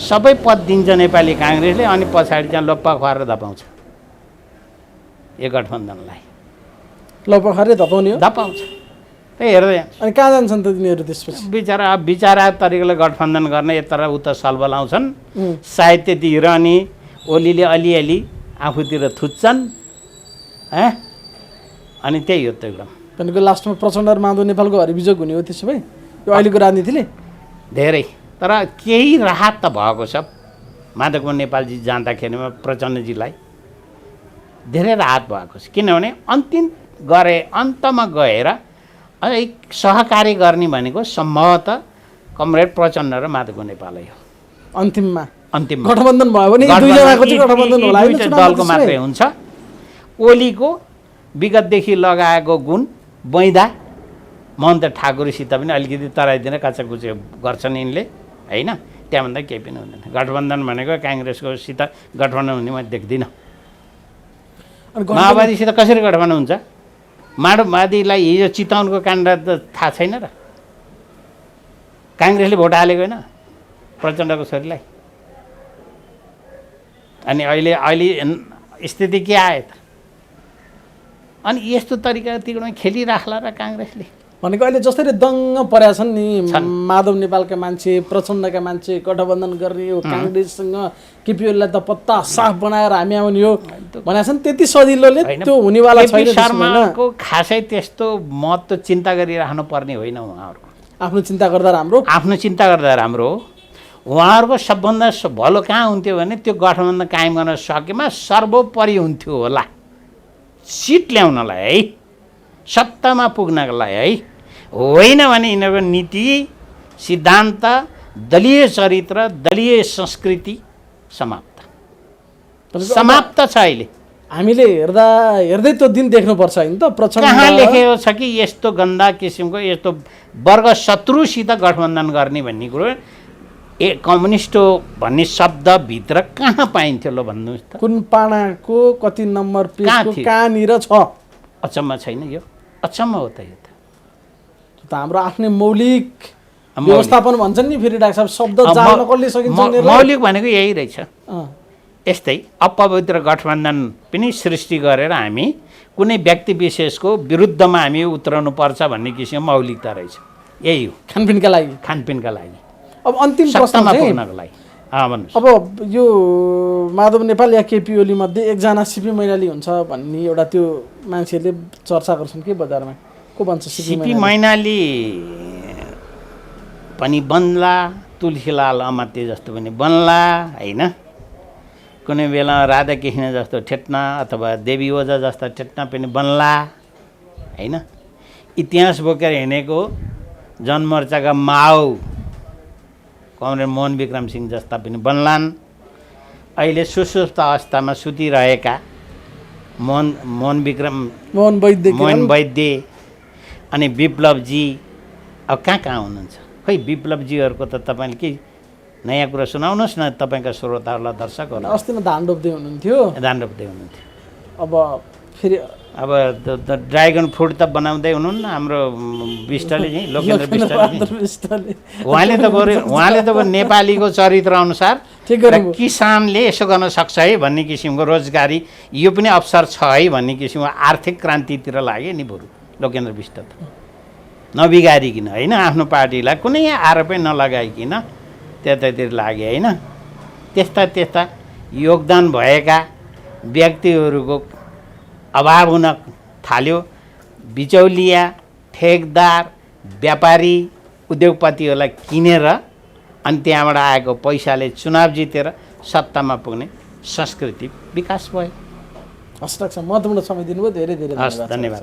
सबै पद दिन्छ नेपाली काङ्ग्रेसले अनि पछाडि चाहिँ लोप्पा खुवाएर धपाउँछ यो गठबन्धनलाई लोप्पा खुवाएर धपाउने हो धपाउँछ त्यही हेर्दै अनि कहाँ जान्छन् त तिनीहरू त्यसपछि बिचारा तरिकाले गठबन्धन गर्ने यता र उता सलबल आउँछन् सायद त्यतिखेर अनि ओलीले अलिअलि आफूतिर थुच्छन् अनि त्यही हो त्यो एकदम भनेको लास्टमा प्रचण्ड र माधव नेपालको हरिविजोग हुने हो त्यसो भए यो अहिलेको राजनीतिले धेरै तर केही राहत त भएको छ माधव नेपालजी जाँदाखेरिमा प्रचण्डजीलाई धेरै राहत भएको छ किनभने अन्तमा गएर सहकार्य गर्ने भनेको सम्भवतः कमरेड प्रचण्ड र माधव नेपालै हो अन्तिममा गठबन्धन भयो भने दुईजनाको चाहिँ गठबन्धन होला दलको मात्रै हुन्छ ओलीको विगतदेखि लगाएको गुण बैदा महन्त ठाकुरसित पनि अलिकति तराइदिन काचाकुचे गर्छन् यिनले होइन त्यहाँभन्दा केही पनि हुँदैन गठबन्धन भनेको काङ्ग्रेसकोसित गठबन्धन हुने म देख्दिनँ माओवादीसित कसरी गठबन्धन हुन्छ माओवादीलाई हिजो चितवनको काण्ड त थाहा छैन र काङ्ग्रेसले भोट हालेको होइन प्रचण्डको छोरीलाई अनि अहिले स्थिति के आयो त अनि यस्तो तरिकामा खेलिराख्ला र काङ्ग्रेसले भनेको अहिले जसरी दङ्ग परेका छन् नि माधव नेपालका मान्छे प्रचण्डका मान्छे गठबन्धन गर्ने हो काङ्ग्रेससँग केपी ओलीलाई त पत्ता साफ बनाएर हामी आउने हो भनेका छन् त्यति सजिलोले त्यो हुनेवाला छैन शर्माको खासै त्यस्तो महत्त्व चिन्ता गरिराख्नु पर्ने होइन उहाँहरूको आफ्नो चिन्ता गर्दा राम्रो हो उहाँहरूको सबभन्दा भलो कहाँ हुन्थ्यो भने त्यो गठबन्धन कायम गर्न सकेमा सर्वोपरि हुन्थ्यो होला सिट ल्याउनलाई है सत्तामा पुग्नलाई है होइन भने यिनीहरूको नीति सिद्धान्त दलीय चरित्र दलीय संस्कृति समाप्त छ अहिले हामीले हेर्दै त्यो दिन देख्नुपर्छ होइन त प्रचण्ड कहाँ लेखेको छ कि यस्तो गन्दा किसिमको यस्तो वर्ग शत्रुसित गठबन्धन गर्ने भन्ने कुरो कम्युनिस्ट हो भन्ने शब्दभित्र कहाँ पाइन्थ्यो ल भन्नुहोस् त कुन पानाको कति नम्बर पेजको कहाँनिर छ अचम्म छैन यो अचम्म हो त यो त हाम्रो आफ्नै मौलिक व्यवस्थापन भन्छन् नि फेरि डाक्टर साहब शब्द जान्न कसले सकिन्छ मौलिक भनेको यही रहेछ यस्तै अपवित्र गठबन्धन पनि सृष्टि गरेर हामी कुनै व्यक्ति विशेषको विरुद्धमा हामी उत्रनु पर्छ भन्ने किसिमको मौलिकता रहेछ यही हो खानपिनका लागि अब अन्तिम प्रश्नमा पुग्नको लागि अब यो माधव नेपाल या केपी ओली मध्ये एकजना सिपी मैनाली हुन्छ भन्ने एउटा त्यो मान्छेहरूले चर्चा गर्छन् के बजारमा को भन्छ सिपी मैनाली पनि बन्ला तुलसीलाल अमात्य जस्तो पनि बन्ला होइन कुनै बेला राधाकृष्ण जस्तो ठेट्ना अथवा देवी ओझा जस्ता ठेट्ना पनि बन्ला होइन इतिहास बोकेर हिँडेको जनमोर्चाका माओ कमरेड मोहन विक्रम सिंह जस्ता पनि बन्लान् अहिले सुसुप्त अवस्थामा सुतिरहेका मोहन वैद्य अनि विप्लवजी अब कहाँ हुनुहुन्छ खै विप्लवजीहरूको त तपाईँले के नयाँ कुरा सुनाउनुहोस् न तपाईँका श्रोताहरूलाई दर्शकहरूलाई अस्ति न धान रोप्दै हुनुहुन्थ्यो अब फेरि अब ड्रागन फ्रुट त बनाउँदै हुनुहुन्न हाम्रो विष्टले चाहिँ लोकेन्द्र विष्टले उहाँले त नेपालीको चरित्र अनुसार किसानले यसो गर्न सक्छ है भन्ने किसिमको रोजगारी यो पनि अवसर छ है भन्ने किसिमको आर्थिक क्रान्तितिर लाग्यो नि बरु लोकेन्द्र विष्ट त नबिगारिकन होइन आफ्नो पार्टीलाई कुनै आरोपै नलगाइकन त्यतातिर लाग्यो होइन त्यस्ता योगदान भएका व्यक्तिहरूको अभाव हुन थाल्यो बिचौलिया ठेकदार व्यापारी उद्योगपतिहरूलाई किनेर अनि त्यहाँबाट आएको पैसाले चुनाव जितेर सत्तामा पुग्ने संस्कृति विकास भयो हस् डाक्टर साहब महत्त्वपूर्ण समय दिनुभयो धेरै धन्यवाद